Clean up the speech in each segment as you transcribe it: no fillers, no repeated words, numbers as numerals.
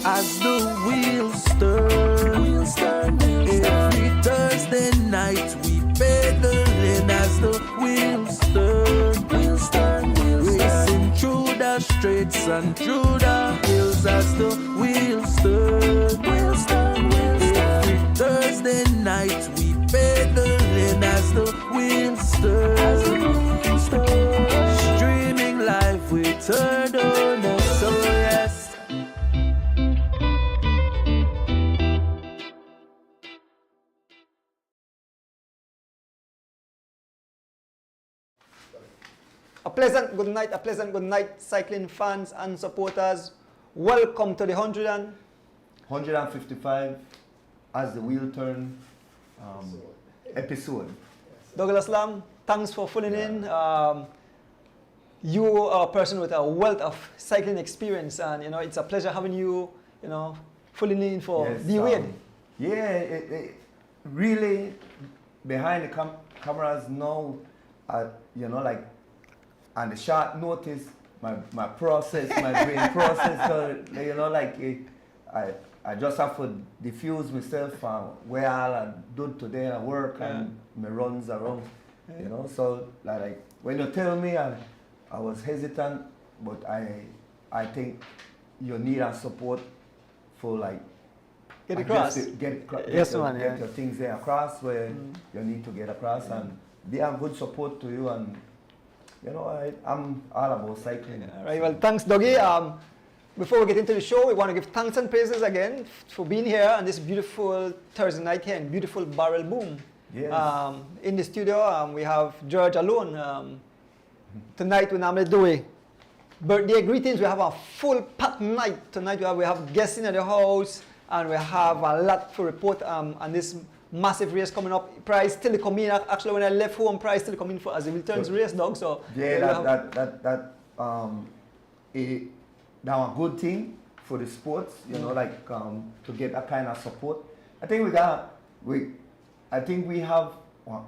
as the wheels turn. Every Thursday night we pedaling as the wheels turn. Racing through the streets and through the hills as the wheels turn. Every Thursday night we pedaling as the wheels turn. Streaming live we turn on us, so yes. A pleasant good night, cycling fans and supporters. Welcome to the 155 as the wheel turn episode. Douglas Lam, thanks for filling in. You are a person with a wealth of cycling experience, and it's a pleasure having you, filling in for the win. Really behind the cameras now, like. And the short notice, my process, my brain process, so, I just have to diffuse myself from where I do today, I work and my runs around, so like when you tell me, I was hesitant, but I think you need a support for get across. Get your things there across where you need to get across, and they are good support to you, and I'm all about cycling. Right, well, thanks, Dougie. Before we get into the show, we want to give thanks and praises again for being here on this beautiful Thursday night here in beautiful Barrel Boom. Yes. In the studio, we have George alone. Tonight we normally do a birthday greetings. We have a full packed night. Tonight we have guests in at the house, and we have a lot to report on this massive race coming up. Prize still coming. Actually, when I left home, prize still coming for as a returns race, dog. So that's a good thing for the sports. To get that kind of support. I think we have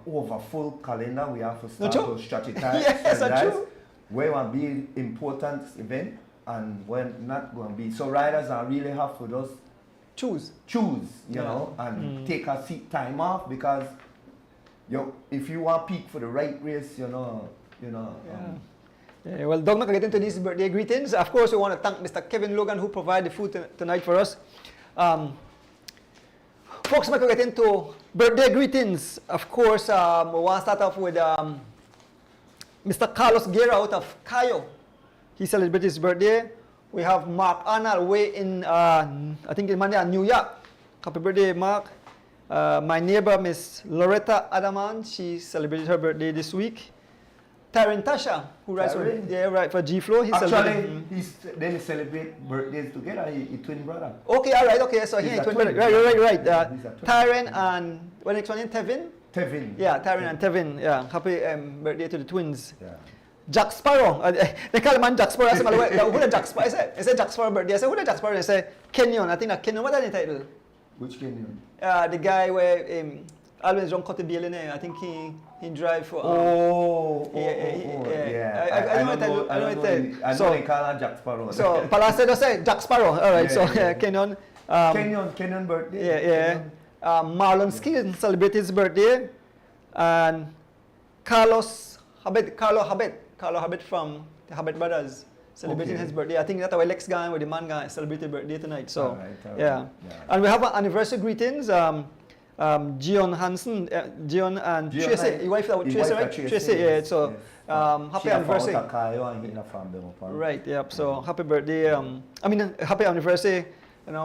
over full calendar. We have to start to strategize. Yes, that's true. Where will be important event and when not going to be. So riders are really have to just choose, and take a seat time off, because if you want to peak for the right race, well, Doug, not get into these birthday greetings. Of course, we want to thank Mr. Kevin Logan, who provided the food tonight for us. Folks, we're going to get into birthday greetings. Of course, we want to start off with Mr. Carlos Guerra out of Cayo. He celebrated his birthday. We have Mark Arnold way in, I think in Monday, New York. Happy birthday, Mark. My neighbor, Miss Loretta Adaman, she celebrated her birthday this week. Tyron Tasha, who rides for G-Flow. They celebrate birthdays together, he twin brother. Okay, all right, okay, so he's twin brother. Right. Tyron and, what next one in, Tevin? Tevin. Yeah, Tyron and Tevin, yeah. Happy birthday to the twins. Yeah. Jack Sparrow. They call him Jack Sparrow. I said, who the Jack Sparrow? I said Jack Sparrow birthday. I said, who the Jack Sparrow? I said, Kenyon. I think that Kenyon. What is the title? Which Kenyon? The guy where always John cut the bill in. I think he drive for. Yeah. I know they call him Jack Sparrow. So Palace just say Jack Sparrow. All right. Kenyon. Kenyon birthday. Yeah. Marlon Skills celebrated his birthday, and Carlo Habet from the Habet Brothers celebrating his birthday. I think that's our Lex guy with the man guy celebrated birthday tonight. So all right. Yeah. And we have anniversary greetings. Gion Hansen, Gion and Tracy, your wife Tracy, right? Tracy, yeah. So happy anniversary. Right. Yeah. So happy birthday. Happy anniversary.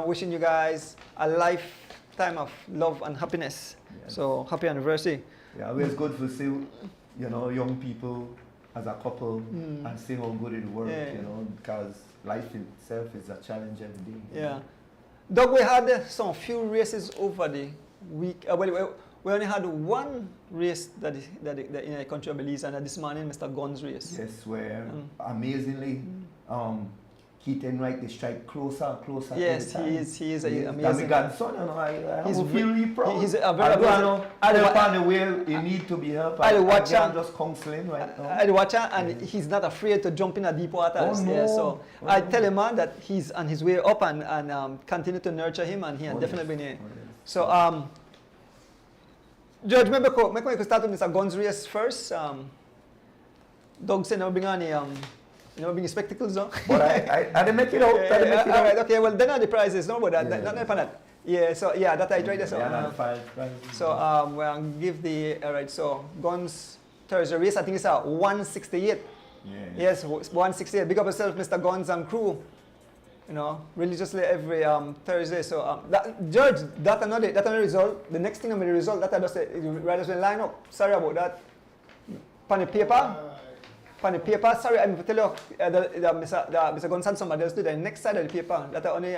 Wishing you guys a lifetime of love and happiness. Yes. So happy anniversary. Yeah, it's good to see young people as a couple and see how good it works, because life itself is a challenge every day. Yeah. Doug, we had some few races over the week. We only had one race that in the country of Belize, and this morning, Mr. Gunn's race. Yes, where amazingly, Keith Enright, they strike closer and closer. Yes, every time. he is That's amazing. my grandson, you know, I He's feel really proud. he's a very I amazing- don't help on the way he need to be helped. I watch I'm him. just counseling right now. I watch him, and he's not afraid to jump in a deep water. Oh, no. Yeah, so Oh, I no. tell him, man, that he's on his way up, and continue to nurture him, and he Oh, definitely yes. been here. Oh, yes. So, George, maybe we could start with Mr. Guns race first. Doug said never bring on never bring the spectacles, no? But I didn't make it out. I didn't make it All right, out. okay, well, then are the prizes, no, but Yeah. not for that. Yeah, so, yeah, that I tried this out. Yeah, not five. So we'll give the, all right, so Guns Thursday race, I think it's 168. Yeah. Yes, 168. Big up yourself, Mr. Guns and crew. You know, religiously every Thursday. So, George, that's another result. The next thing on the result, that I just say, right as we line up. Sorry about that. Pen and paper. Sorry, I'm going to tell you, Mr. Guns and somebody else do the next side of the paper. That are only,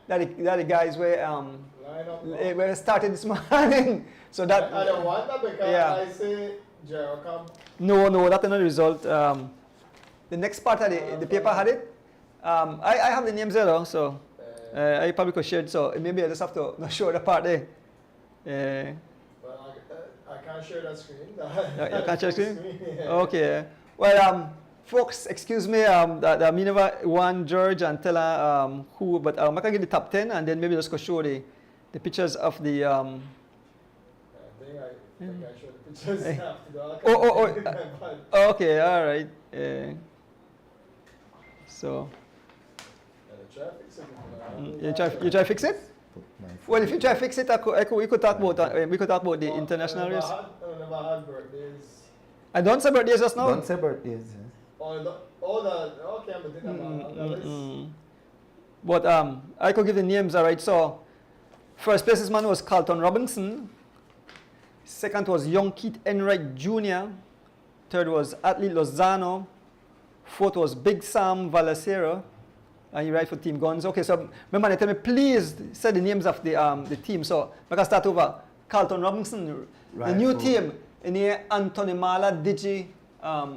that the guys were started this morning. So that. I don't want that because Yeah. I say Jero come. No, that's another result. The next part of the paper had it. I have the names there though, so I probably could share it. So maybe I just have to not show the part there. But I can't share that screen. You can't share screen? Yeah. Okay. Well, folks, excuse me. That me never want George and tell her who, but I can get the top 10 and then maybe just go show the pictures of the. I think I show the pictures after that. Oh. Okay, all right. So. The traffic signal. You try to fix it? Well, if you try to fix it, we could talk about the international race. I never had birthdays. I don't say birthdays just now. Don't say birthdays. Okay, I'm thinking about that. But I could give the names, all right. So, first place's man was Carlton Robinson. Second was young Keith Enright Jr. Third was Athlete Lozano. Fourth was Big Sam Valacero. And he ride for Team Guns. Okay, so remember, they tell me, please say the names of the team. So, I can start over. Carlton Robinson, Right, the new so- team in the Antonimala Digi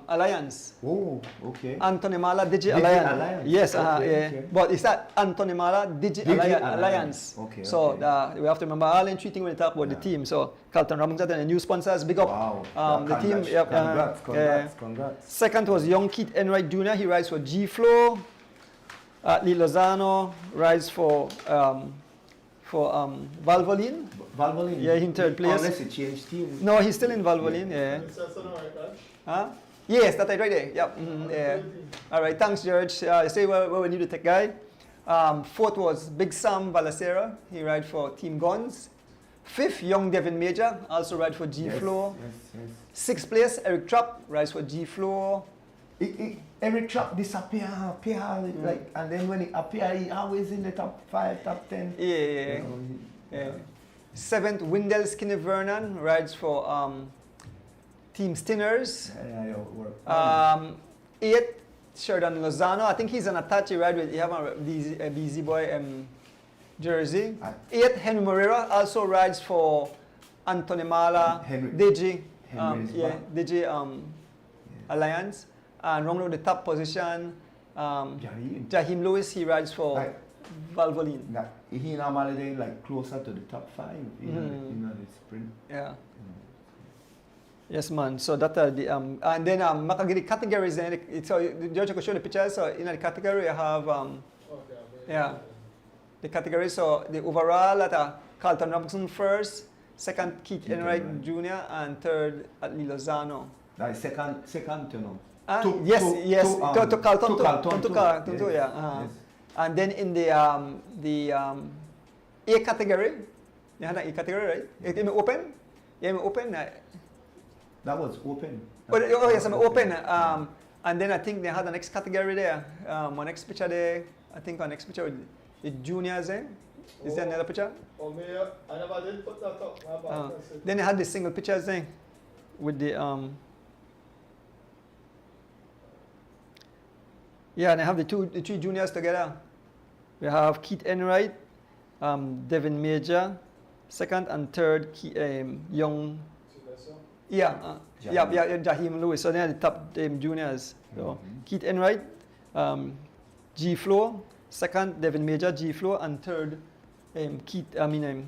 Alliance. Oh, okay. Antonimala Digi Digi Alliance. Alliance. Yes, Okay, yeah. okay. But it's that Antonimala Digi Alliance. Okay, So okay. we have to remember all in three things when we talk about the team. So Carlton Robinson and the new sponsors, big up. Wow. The team. Yep, Congrats. Second was young Keith Enright Jr. He rides for G-Flow. Lee Lozano rides for Valvoline. Valvoline. Yeah, in third place. Unless it changed team. No, he's still in Valvoline. Yeah. It's also not right, Raj. Huh? Yes, that's right there. Yep. Yeah. All right. Thanks, George. Say where we need to take guy. Fourth was Big Sam Valacera. He rides for Team Guns. Fifth, young Devin Major, also rides for G-Flow. Yes. Sixth place, Eric Trapp rides for G-Flow. Every trap appear, like, and then when it appear, he always in the top 5, top 10. Yeah. You know, Yeah. Seventh, Windell Skinny Vernon rides for Team Stinners. Yeah, work. Eighth, Sheridan Lozano. I think he's an attached ride with, you have a BZ Boy jersey. Eighth, Henry Moreira also rides for Antonimala Digi. Digi Alliance. And round out the top position, Jaheim Lewis, he rides for Valvoline. He normally they like closer to the top 5 in the sprint. Yeah. Yes, man. So that the and then the categories. So George could show the pictures. So in the category, you have the category. So the overall at Carlton Robinson first, second Keith Enright Jr. and third Atli Lozano. That is second, you know. To Carlton too. Yes. And then in the A category, you had an A category, right? It open. Yeah, open. That was open. Yes, I'm open. And then I think they had the next category there. My next picture there, I think our next picture with the juniors there. Is there another picture? Oh, me, I never did put that up. Then they had the single pictures there with the yeah, and I have the three juniors together. We have Keith Enright, Devin Major, second and third young. Jaheim Lewis. So they are the top juniors. So Keith Enright, G-Flow. Second, Devin Major, G-Flow. And third, Valvoline.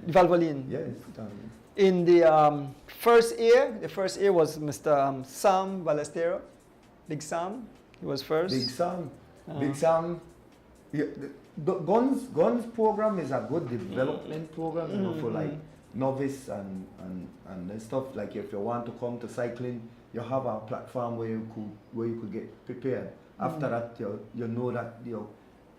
Valvoline. Yes. In the first year was Mr. Sam Ballestero. Big Sam, he was first. Big Sam. Big Sam. Yeah, the guns program is a good development program, you know, for like novice and stuff. Like if you want to come to cycling, you have a platform where you could get prepared. After that, you know that you're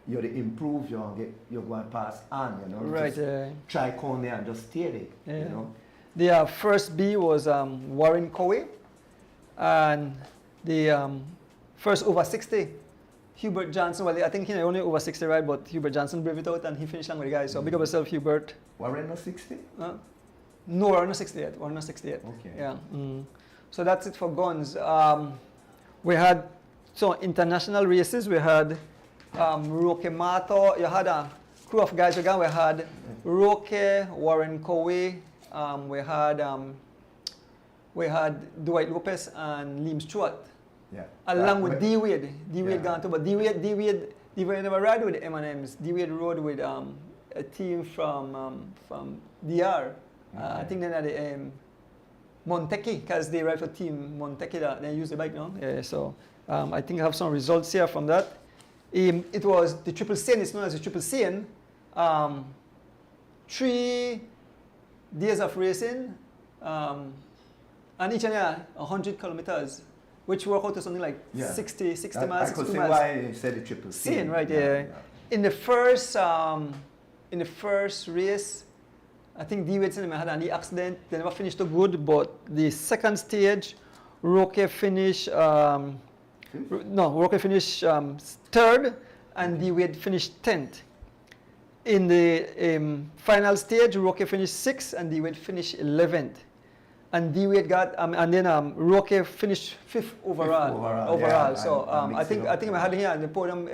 improve, you're going to pass on, you know. Right. Just try come there and just stay there, Yeah. you know. The first B was Warren Cowie, and the first over 60, Hubert Johnson. Well, I think he only over 60, right? But Hubert Johnson braved it out and he finished along with the guys. So big up yourself, Hubert. Warren not 60? No, Warren not 60 yet. Warren not 60 yet. Okay. Yeah. So that's it for guns. We had international races. We had Roque Mato. You had a crew of guys again. We had Roque, Warren Cowie. We had Dwight Lopez and Liam Stewart. Yeah. Along with D Wade. D Wade Yeah. gone too, but D Wade never ride with M&Ms. D Wade rode with a team from DR. I think they're at the Monteki, because they ride for team Monteki. They use the bike now. Yeah, so I think I have some results here from that. It was the Triple CN. It's known as the Triple CN. 3 days of racing, and each and 100 kilometers, which work out to something like 60 miles, I could 62 see miles. why you said the Triple CN, CN. right? Yeah. In the first race, I think D Wade had an accident. They never finished too good, but the second stage, Roque finished. Roque finished third, and D Wade finished 10th. In the final stage, Roque finished 6th, and D Wade finished 11th. And D Wade got, and then Roque finished 5th overall. Yeah, so I think we had here on the podium.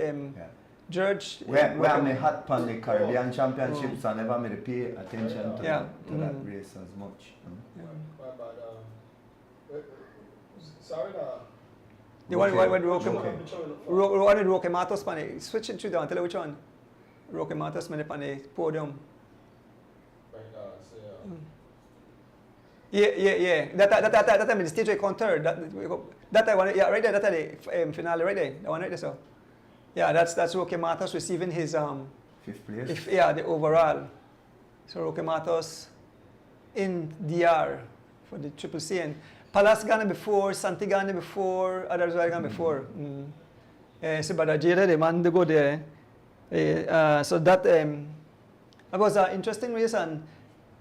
George. Where I had on the Caribbean Championships, I never made pay attention to that race as much. Sorry, The one with Roque Matos pan. Switch it to the tell you which one. Roque Matos pan the podium. Yeah. That time the stage I come third. That I want. Yeah, right there. That the finale right there. That one right there. So. Yeah, that's Roque Matos receiving his 5th place. the overall. So Roque Matos in DR for the Triple CN. Palas gone before, Santi gone before, others were gone before. So but Jada the man to go there. So that was an interesting race, and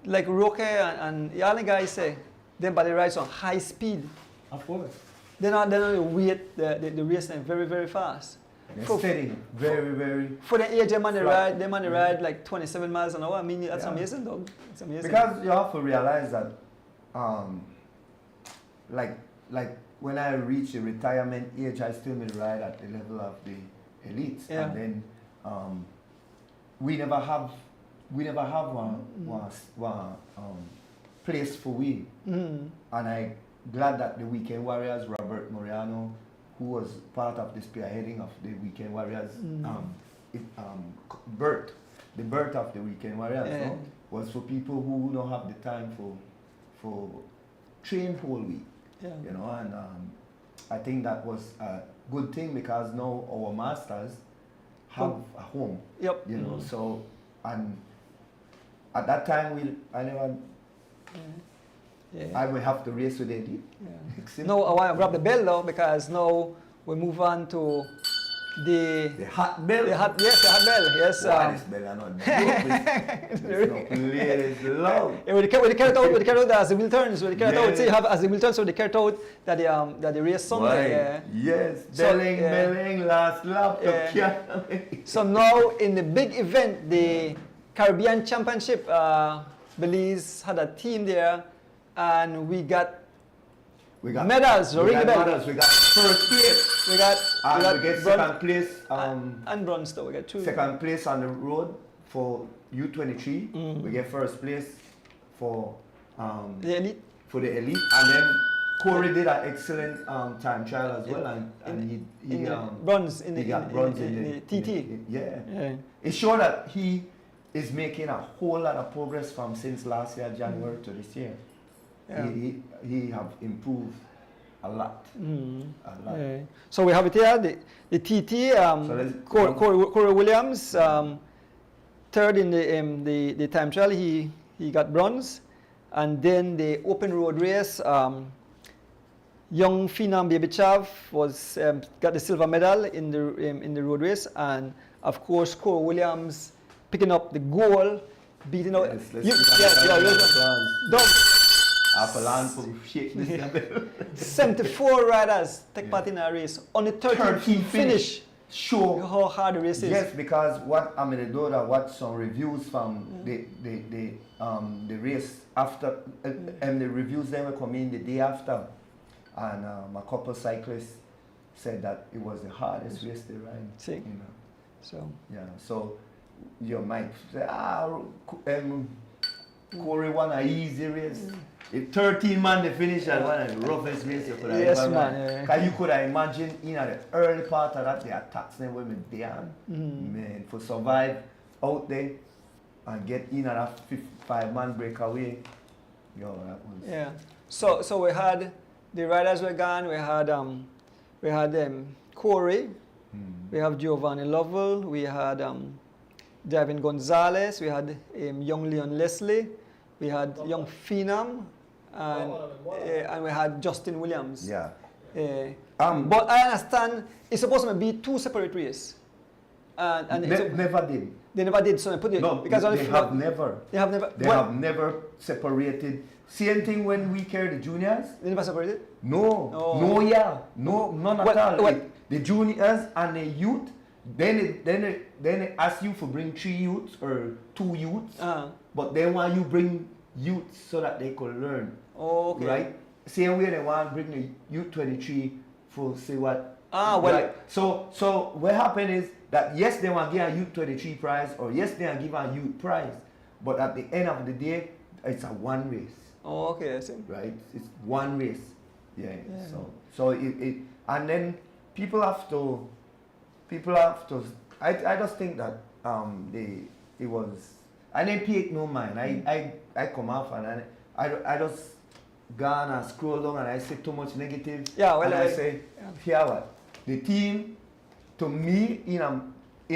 like Roque and the other guys say, them body rides on high speed. Of course. They're not wait the race time very, very fast. Steady, very. For the age, they ride like 27 miles an hour. I mean, that's amazing, dog. It's amazing. Because you have to realize that, like when I reach the retirement age, I still may ride at the level of the elites, and then we never have one place for we, and I glad that the Weekend Warriors, Robert Moriano, who was part of the spearheading of the Weekend Warriors, the birth of the Weekend Warriors was for people who don't have the time for train whole week, you know, and I think that was a good thing, because now our masters have a home, you know, so, and at that time I never. I will have to race with Eddie. No, I want to grab the bell though, because now we move on to the hot bell. The hot bell. Yes. This bell are not it's loud. With the carrot out as the wheel turns. With the carrot out, see, you have as the wheel turns, so the carrot out that the race song. Yes, So, belling, last lap. So now in the big event, the Caribbean Championship, Belize had a team there, and we got medals. We got medals. We got first place. We get second place. And bronze though. We get 2. Second place on the road for U23. We get first place for the elite. For the elite, and then Corey did an excellent time trial as well, and he got bronze in the TT. Yeah. It's sure that he is making a whole lot of progress from since last year, January to this year. Yeah. He have improved a lot. A lot. Yeah. So we have it here, the TT, Corey Williams, third in the time trial, he got bronze. And then the open road race, young Phenom Baby Chav was got the silver medal in the road race, and of course Corey Williams picking up the goal, beating out. Doug. 74 riders take part in a race. On the 13th finish. Sure. How hard the race is. Yes, because what I'm going to do, I watched some reviews from the race after, and the reviews then will come in the day after, and a couple cyclists said that it was the hardest race they ride. See. You know. So. Yeah. So you might say, Corey won an easy race. If 13 man they finish at one of the roughest race you could have ever run. Because you could have imagined in the early part of that, the attacks them were down. Man, for survive out there and get in at a 5-man breakaway. Yo, that was. Yeah. So we had the riders were gone. We had Corey. We have Giovanni Lovell. We had Davin Gonzalez. We had young Leon Leslie. We had young Phenom. And we had Justin Williams. Yeah. But I understand it's supposed to be 2 separate races. And never did. They never did. So I put it because they have never. They have never. They have never separated. Same thing when we carry the juniors. They never separated. No. Oh. No. Yeah. No. None at all. The juniors and the youth. Then they ask you for bring 3 youths or 2 youths. But they want you bring youths so that they could learn. Oh, okay. Right? Same way they want to bring the youth 23 for say what. Well. Right? So what happened is that yes, they want to give a youth 23 prize, or yes, they want to give a youth prize. But at the end of the day, it's a one race. Oh, okay, I see. Right? It's one race. Yeah. So it and then people have to. I just think that it was. I didn't pay no mind. I come off and I just gone and scroll down and I say too much negative. Yeah, well, and I say, here what? The team, to me, in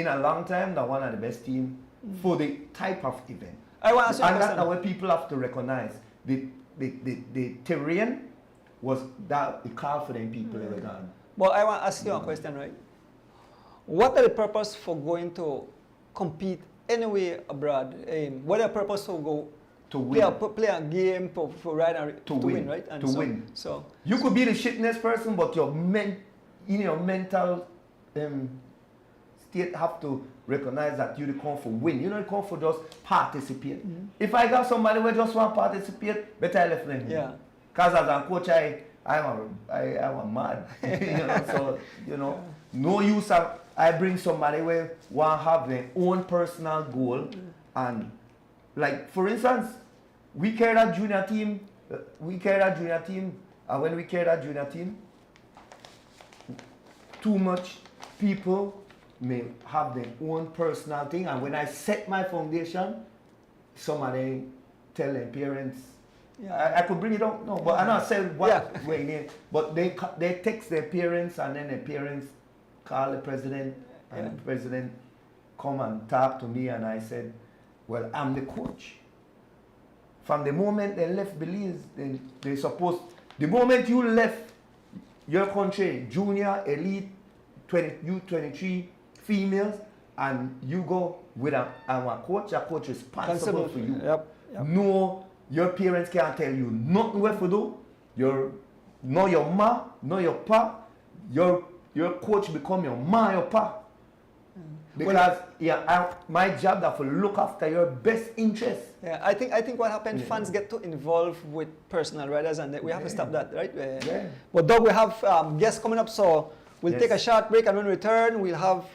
a long time, they're one of the best team for the type of event. I want to ask you a question. And that's what people have to recognize. The terrain was that the call for them people ever done. Well, I want to ask you a question, right? What are the purpose for going to compete anywhere abroad? What are the purpose to go to win? Play a game for ride and to win, right? And to win. So you could be the shitness person, but your mental state have to recognize that you come for win. You don't come for just participate. If I got somebody who just want to participate, better I left them. Yeah. Because as a coach, I'm mad. So no use of I bring somebody who want to have their own personal goal, and like for instance, we carry that junior team. And when we carry that junior team, too much people may have their own personal thing, and when I set my foundation, somebody tell their parents. Yeah. I could bring it up, but I'm not saying what way in. But they text their parents, and then their parents call the president, and the president come and talk to me, and I said, well, I'm the coach. From the moment they left Belize, they supposed, the moment you left your country, junior, elite, U23, females, and you go with a coach is responsible for you. Yep. No, your parents can't tell you nothing what to do. No your ma, no your pa. Your coach become your ma, your pa. Because my job is to look after your best interest. Yeah, I think what happened, fans get too involved with personal riders, and we have to stop that, right? But Doug, we have guests coming up, so we'll take a short break, and when we return, we'll have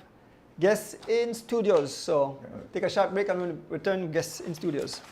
guests in studios. So take a short break, and when we return, guests in studios.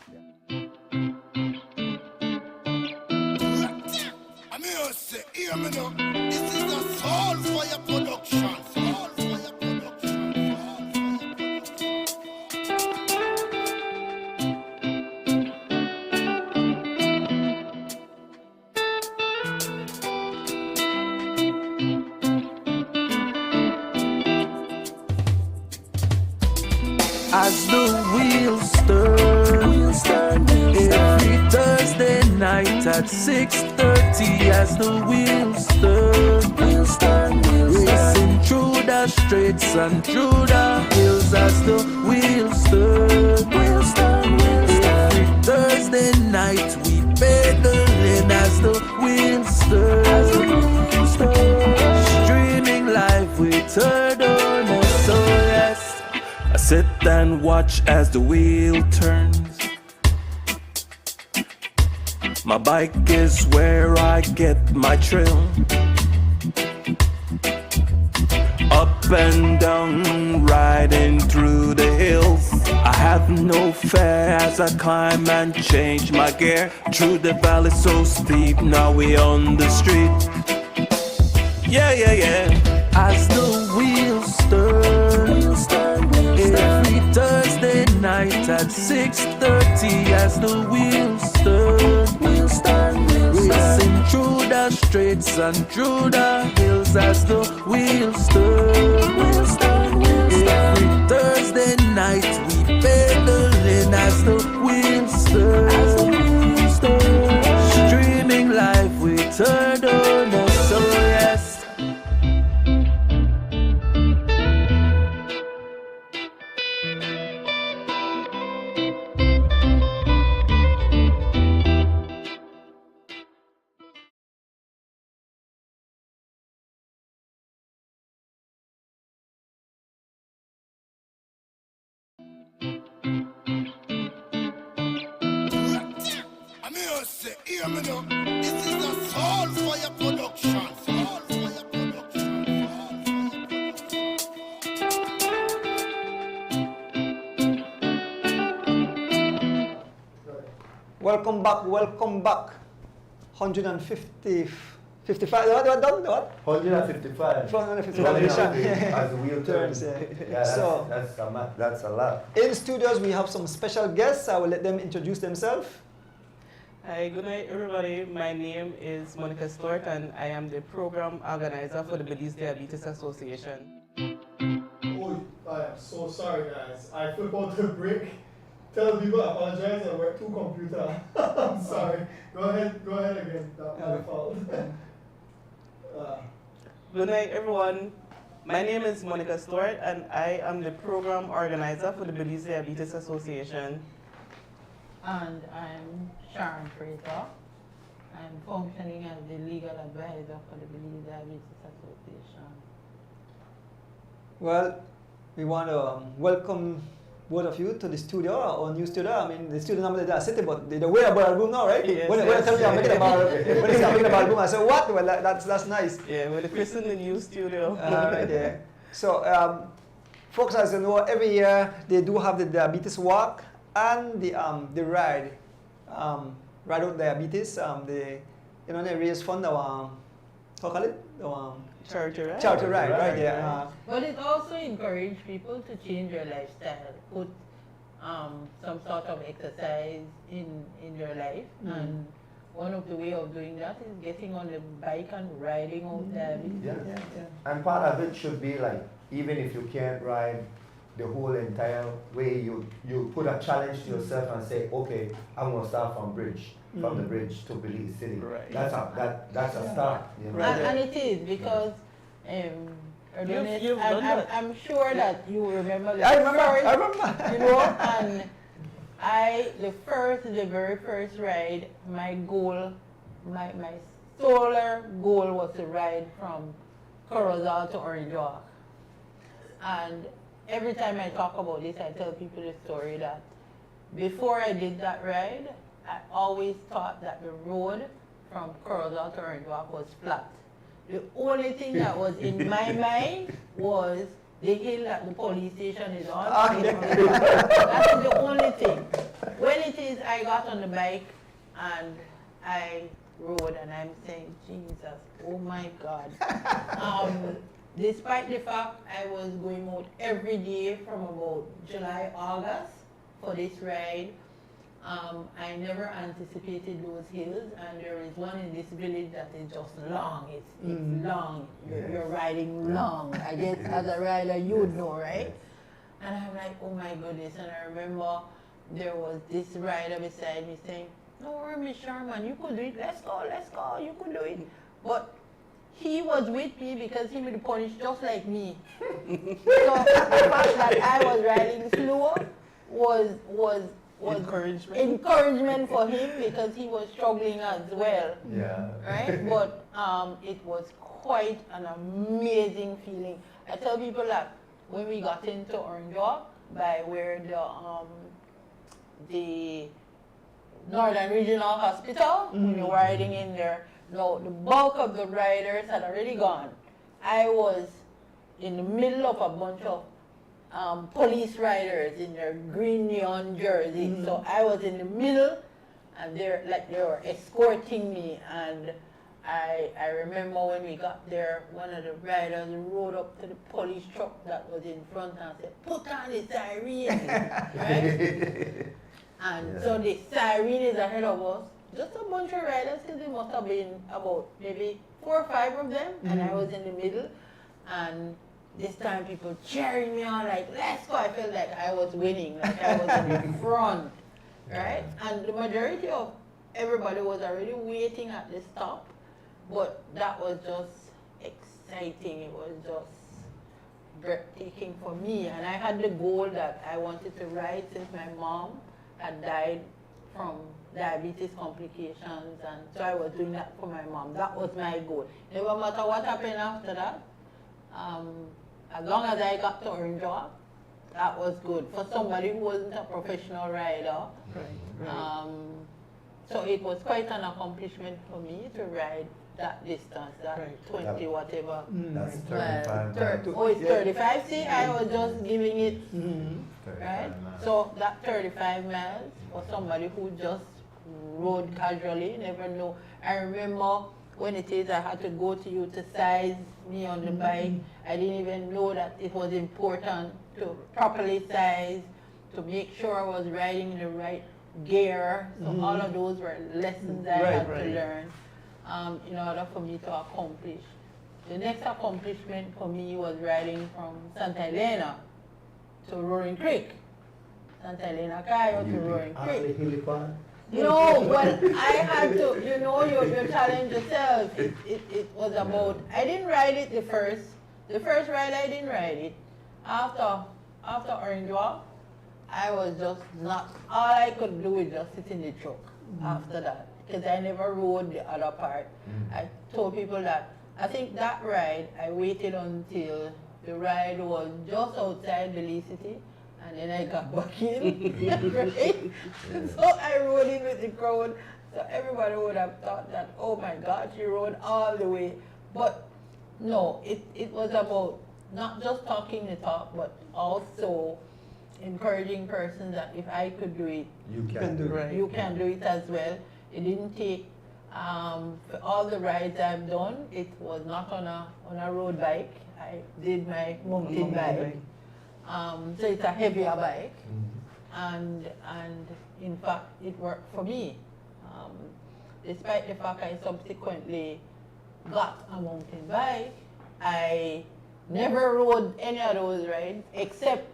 as the wheels turn. Every Thursday night at 6:30 as the wheels turn. Racing through the streets and through the hills as the wheels turn. Every Thursday night we pedaling as the wheels turn. Streaming live with her donor, so yes, I sit and watch as the wheel turns. My bike is where I get my thrill. Up and down, riding through the hills. I have no fear as I climb and change my gear. Through the valley so steep, now we on the street. Yeah, yeah, yeah. As the wheels turn. Every Thursday night at 6:30 as the wheels turn. Racing through the streets and through the hills as the wheels turn. Every Thursday night we pedaling as the wheels turn. Streaming live with her donor, so yes. Hear me now. This is a soul for your production. Soul for your production. Welcome back. 150, 55, what? 155. 155 edition. As the wheel turns. Yeah, So, that's a lot. in studios we have some special guests. I will let them introduce themselves. Hi, good night everybody. My name is Monica Stewart and I am the program organizer for the BELIZE Diabetes Association. Oh, I am so sorry, guys. I flip out the brick. Tell people I apologize. I work two computer. I'm sorry. Go ahead again. That's my fault. Good night everyone. My name is Monica Stewart and I am the program organizer for the BELIZE Diabetes Association. And I'm Sharon Fraser. I'm functioning as the legal advisor for the BELIZE Diabetes Association. Well, we want to welcome both of you to the studio, our new studio. I mean, the studio normally they are sitting, but they're way about room now, right? Yes, when I tell me I'm making about room, I say, what? Well, that's nice. Yeah, we're in the new studio. Right there. So, folks, as you know, every year they do have the diabetes walk and the ride, ride out diabetes. They raise fund. How call it? Charity ride. Charity ride, right there. But it also encourages people to change their lifestyle, put some sort of exercise in their life. And one of the way of doing that is getting on the bike and riding out diabetes. Yeah. And part of it should be like, even if you can't ride the whole entire way, you put a challenge to yourself and say, okay, I'm gonna start from the bridge to Belize City. Right. That's a start. You know? And it is because You've done that. I'm sure that you remember I remember. you know, and the very first ride, my goal, my solar goal was to ride from Corozal to Orange Walk. And every time I talk about this, I tell people the story that before I did that ride, I always thought that the road from Corozal to Orange Walk was flat. The only thing that was in my mind was the hill that the police station is on. That's the only thing. When it is, I got on the bike and I rode and I'm saying, Jesus, oh my God. Despite the fact I was going out every day from about July, August for this ride, I never anticipated those hills, and there is one in this village that is just long. It's long. You're riding long. I guess as a rider you would know, right? And I'm like, oh my goodness. And I remember there was this rider beside me saying, "No worry, Miss Sherman, you could do it. Let's go, you could do it." But he was with me because he would punish just like me. So the fact that I was riding slow was encouragement for him because he was struggling as well. Yeah. Right? But it was quite an amazing feeling. I tell people that when we got into Orange Walk, by where the Northern Regional Hospital, when you're riding in there, no, the bulk of the riders had already gone. I was in the middle of a bunch of police riders in their green neon jerseys. So I was in the middle, and they were escorting me. And I remember when we got there, one of the riders rode up to the police truck that was in front and said, "Put on the siren," right? And so the siren is ahead of us. Just a bunch of riders, because there must have been about maybe 4 or 5 of them, and I was in the middle. And this time people cheering me on like, "Let's go." I felt like I was winning, like I was in the front, right? And the majority of everybody was already waiting at the stop, but that was just exciting. It was just breathtaking for me. And I had the goal that I wanted to ride since my mom had died from diabetes complications, and so I was doing that for my mom. That was my goal. No matter what happened after that, as long as I got to Orange Walk, that was good for somebody who wasn't a professional rider. So it was quite an accomplishment for me to ride that distance, that 20 whatever. That's 35. It's 35. See, I was just giving it, right? So that 35 miles for somebody who just rode casually, never know. I remember when it is I had to go to you to size me on the bike. I didn't even know that it was important to properly size, to make sure I was riding in the right gear. So all of those were lessons I had to learn in order for me to accomplish. The next accomplishment for me was riding from Santa Elena to Roaring Creek. Santa Elena Cayo to Roaring Creek. No, well, I had to, you challenge yourself. It was about, I didn't ride it the first ride I didn't ride it. After Orange Walk, I was just not, all I could do was just sit in the truck after that, because I never rode the other part. I told people that, I think that ride, I waited until the ride was just outside Belize City, and then I got back in, right? So I rode in with the crowd. So everybody would have thought that, oh my God, she rode all the way. But no, it was about not just talking the talk, but also encouraging persons that if I could do it, you can do it. You can do it as well. It didn't take, for all the rides I've done, it was not on a road bike. I did my mountain bike. So it's a heavier bike, and in fact it worked for me. Despite the fact I subsequently got a mountain bike, I never rode any of those rides except,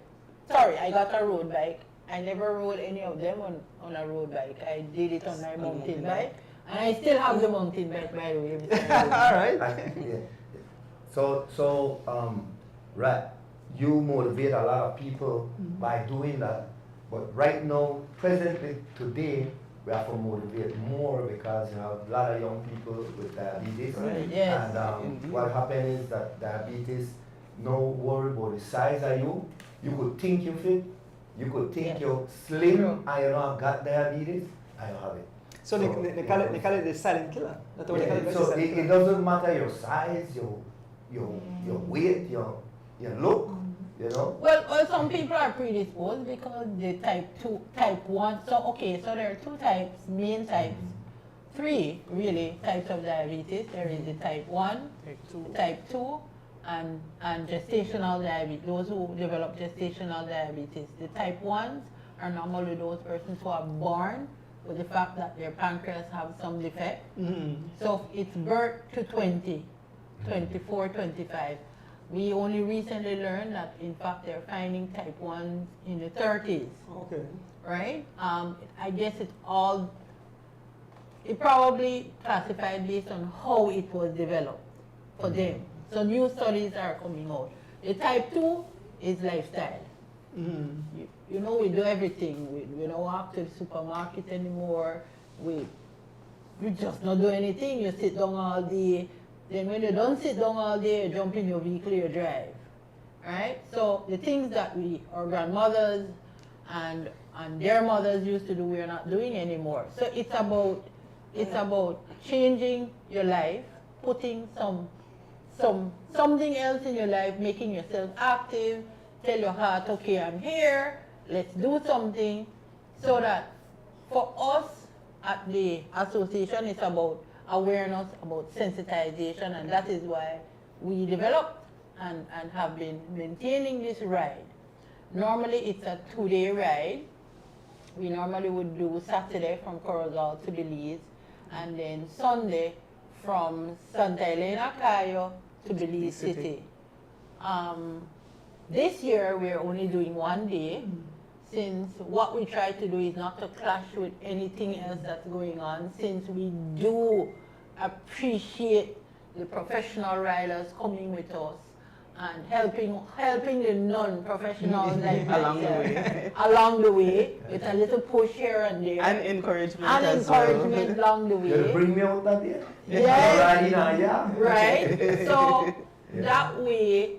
I got a road bike. I never rode any of them on a road bike. I did it on my mountain bike, and I still have the mountain bike, by the way. All right. So, right. You motivate a lot of people by doing that, but right now, presently, today, we have to motivate more because you have a lot of young people with diabetes. Right. Yes. And what happens is that diabetes, no worry about the size of you. You could think you fit, you could think you're slim, and you don't got diabetes, and you have it. So they call it the silent killer. That's what they call it. So it doesn't matter your size, your weight, your look. You know? Well, some people are predisposed because they type 1. So there are 2 types, main types, 3 really types of diabetes. There is the type 1, type 2, and gestational diabetes, those who develop gestational diabetes. The type 1s are normally those persons who are born with the fact that their pancreas have some defect. So it's birth to 20, 24, 25. We only recently learned that, in fact, they're finding type 1s in the 30s, Okay. right? I guess it probably classified based on how it was developed for them. So new studies are coming out. The type 2 is lifestyle. You know, we do everything. We don't walk to the supermarket anymore. We just not do anything. You sit down all day. Then when you don't sit down all day, you jump in your vehicle, you drive. Right? So the things that our grandmothers and their mothers used to do, we're not doing anymore. So it's about changing your life, putting something else in your life, making yourself active, tell your heart, okay, I'm here, let's do something, so that for us at the association, it's about awareness, about sensitization, and that is why we developed and have been maintaining this ride. Normally it's a 2-day ride. We normally would do Saturday from Corozal to Belize, and then Sunday from Santa Elena Cayo to Belize City. This year we're only doing 1 day, since what we try to do is not to clash with anything else that's going on, since we do appreciate the professional riders coming with us and helping the non-professionals like along the way with a little push here and there. And encouragement And as encouragement well. along the way. You bring me out that day? Yes. Right? So that way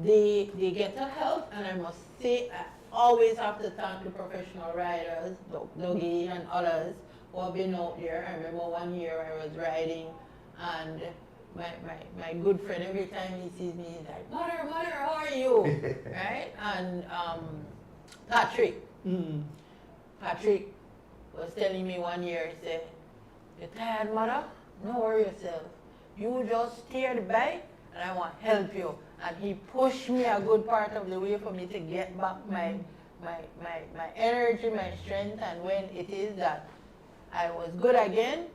they get to help, and I must say, I always have to thank the professional riders, Dougie and others who have been out there. I remember one year I was riding, and my good friend, every time he sees me, he's like, Mother, how are you? Right? And Patrick was telling me one year, he said, "You tired, Mother? Don't worry yourself. You just steer the bike, and I want to help you." And he pushed me a good part of the way for me to get back my energy, my strength, and when it is that I was good again,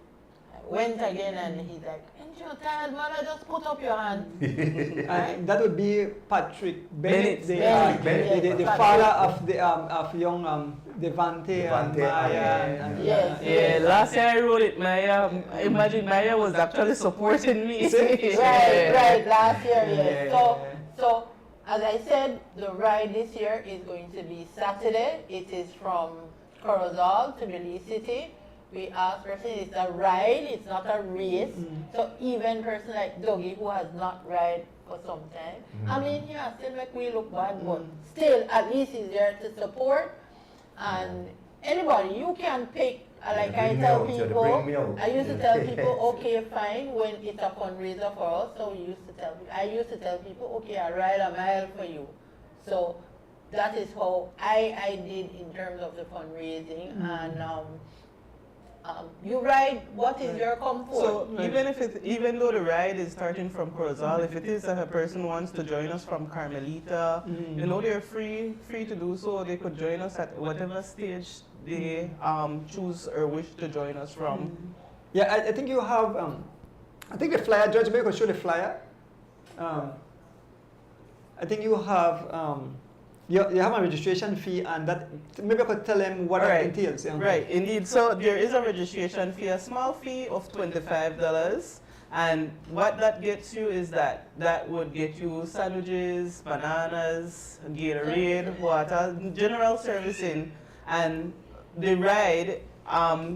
I went again, and he's like, "Ain't you tired, Mother? Just put up your hand." And that would be Patrick Bennett, Bennett, the father of young Devante and Maya. Yes. Last year I rode it, Maya. Imagine Maya was actually supporting me. Right, last year, yes. So, as I said, the ride this year is going to be Saturday. It is from Corozal to Belize City. We asked person, it's a ride, it's not a race. So even person like Dougie, who has not ride for some time, I mean, yeah, still make we look bad, but still, at least he's there to support. And anybody, you can pick, like I tell people, I used to tell people, okay, fine, when it's a fundraiser for us, so I used to tell people, okay, I'll ride a mile for you. So that is how I did in terms of the fundraising. And you ride, what is your comfort? So even though the ride is starting from Corozal, if it is that a person wants to join us from Carmelita, you know, they're free to do so. They could join us at whatever stage they choose or wish to join us from. Yeah, I think you have, I think the flyer, Judge, maybe you could show the flyer. I think you have, you have a registration fee, and that, maybe I could tell them what that entails. Yeah. Right, indeed. So there is a registration fee, a small fee of $25. And what that gets you is that would get you sandwiches, bananas, Gatorade, water, general servicing. And the ride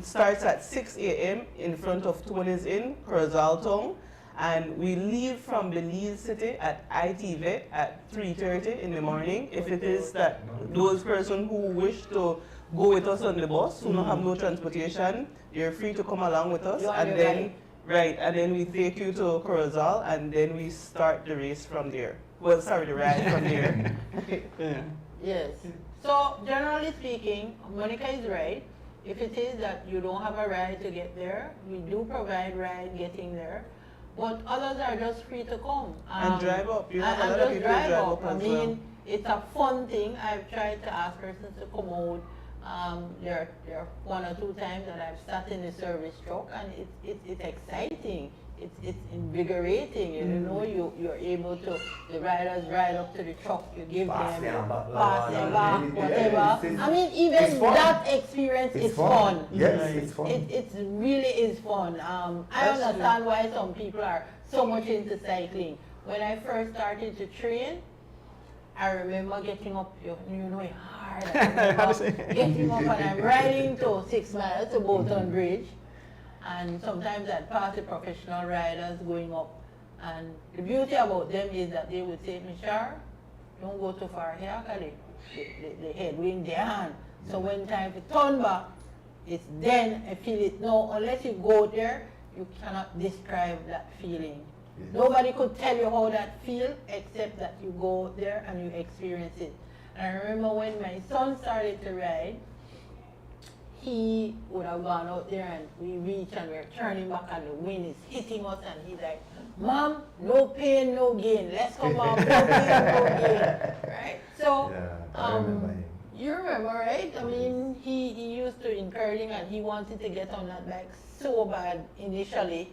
starts at 6 a.m. in front of Tony's Inn, Corozal Town. And we leave from Belize City at ITV at 3:30 in the morning. If it is that those persons who wish to go with us on the bus, who don't have no transportation, you're free to come along with us. And then we take you to Corozal, and then we start the race from there. Well, sorry, the ride from there. Yes. So generally speaking, Monica is right. If it is that you don't have a ride to get there, we do provide ride getting there. But others are just free to come. And drive up. You have a and lot of just people drive drive up. up I as mean, well. it's a fun thing. I've tried to ask persons to come out. There are 1 or 2 times that I've sat in the service truck, and it's exciting. it's invigorating, you know, you're able to, the riders ride up to the truck, you give Pass them, them back, pass them back, yeah, whatever. it's I mean, it's even fun. that experience is fun. Yes, Right. it's fun. It really is fun. I That's understand why some people are so much into cycling. When I first started to train, I remember getting up, you know, it's hard. I remember getting up and I'm riding to 6 miles to Bolton Bridge. And sometimes I'd pass the professional riders going up. And the beauty about them is that they would say, Michelle, don't go too far here because the headwind down. So when time to turn back, it's then I feel it. No, unless you go there, you cannot describe that feeling. Yes. Nobody could tell you how that feels except that you go there and you experience it. And I remember when my son started to ride, he would have gone out there and we reach and we're turning back and the wind is hitting us and he's like, Mom, no pain, no gain. Let's come on, no pain, no gain. Right? So, Yeah, I remember him. you remember, right? I mean, he used to encouraging and he wanted to get on that bike so bad initially.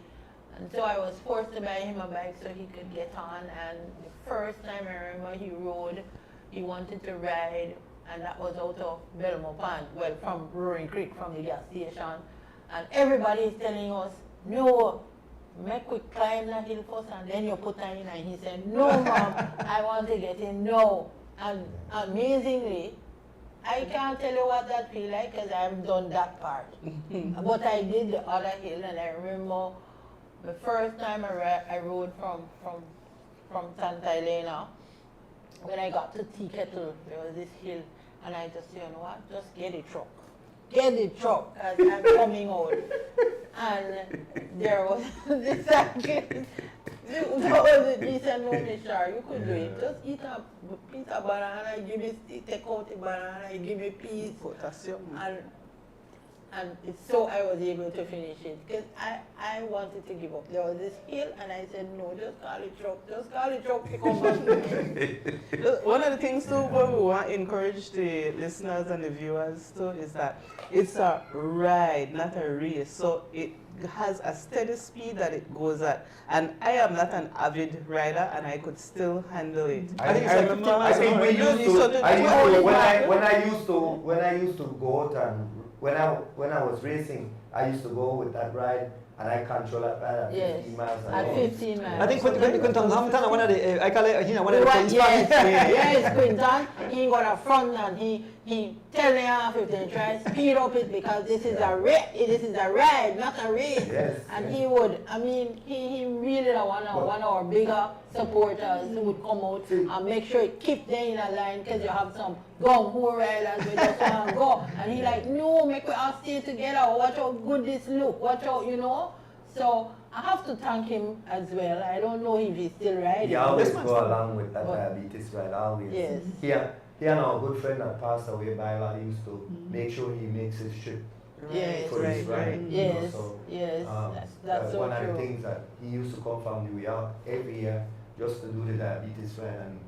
And so I was forced to buy him a bike so he could get on. And the first time I remember he rode, he wanted to ride, and that was out of Belmont Pond, well, from Roaring Creek, from the gas station. And everybody is telling us, no, make we climb that hill first and then you put her in. And he said, no, Mom, I want to get in, no. And amazingly, I can't tell you what that feel like because I haven't done that part. But I did the other hill, and I remember the first time I rode from Santa Elena, when I got to Tea Kettle, there was this hill, and I just said, you know what, just get a truck. Get the truck, as I'm coming out. And there was this cyclist, that was it, he said, no, Michelle, you could do it. Just eat a piece of banana, give me, take out the banana, give me a piece. Potassium. And it's so I was able to finish it because I wanted to give up. There was this hill and I said, no, just call it truck to come back to me. One of the things too, what we want to encourage the listeners and the viewers too is that it's a ride, not a race. So it has a steady speed that it goes at. And I am not an avid rider and I could still handle it. I think it's like 15 miles I think we an hour. used to. When I used to go out and when I was racing, I used to go with that ride and I control that ride at Yes, 15 miles an at hour. 15 miles. I think Quinton Hampton, one of the, I call it, you know, one of the police Yes, party. yes, Quinton, he got a front and he tell me off if they try speed up it because this is a ride, not a race. Yes, And yes. he would, I mean, he really one of our bigger supporters who would come out and make sure it keep them in a line because you have some gung-ho riders who just want to go. And he like, no, make we all stay together, watch how good this look, watch out, you know. So I have to thank him as well. I don't know if he's still riding. He always This go along with that But- diabetes ride, always. Yes. He and our good friend that passed away, Baila, used to make sure he makes his trip Yes, for his ride. you know, yes, so, yes, that's so one of the true. things that he used to come from New York every year just to do the diabetes ride, and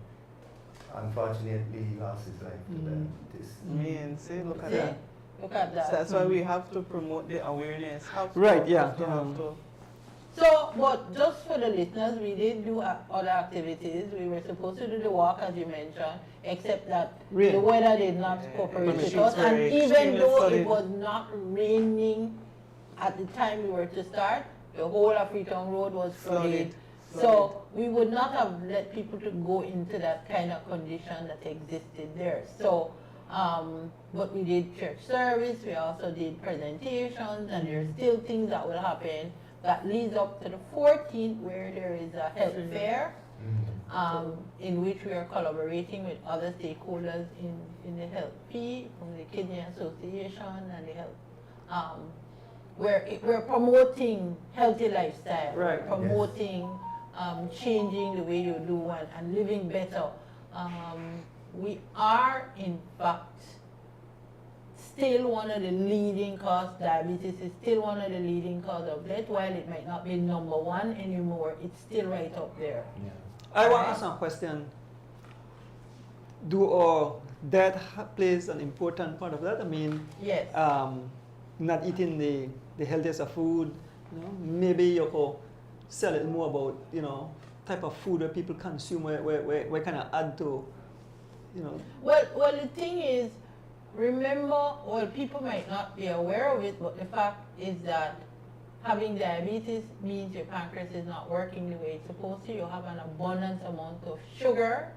unfortunately he lost his life to diabetes. Man, see, look at See? that. Look at that. So that's why we have to promote the awareness. Right, yeah. Have to. So, but just for the listeners, we did do other activities. We were supposed to do the walk, as you mentioned, except that Rain. the weather did not Yeah, cooperate the with machines us. were And even extremely though flooded. it was not raining at the time we were to start, the whole of Freetown Road was flooded. So we would not have let people to go into that kind of condition that existed there. So, but we did church service, we also did presentations, and there's still things that will happen that leads up to the 14th where there is a health fair in which we are collaborating with other stakeholders in the health P, from the Kidney Association and the health, we're promoting healthy lifestyle, Right. we're promoting changing the way you do and living better. We are in fact still one of the leading causes. Diabetes is still one of the leading causes of death. While it might not be number one anymore, it's still right up there. I want to ask a question. Do our diet plays an important part of that? I mean, Yes. not eating the healthiest of food, you know, maybe you could say a little more about, you know, type of food that people consume, where kind of add to, you know. Well, the thing is, remember, well, people might not be aware of it, but the fact is that having diabetes means your pancreas is not working the way it's supposed to. You have an abundant amount of sugar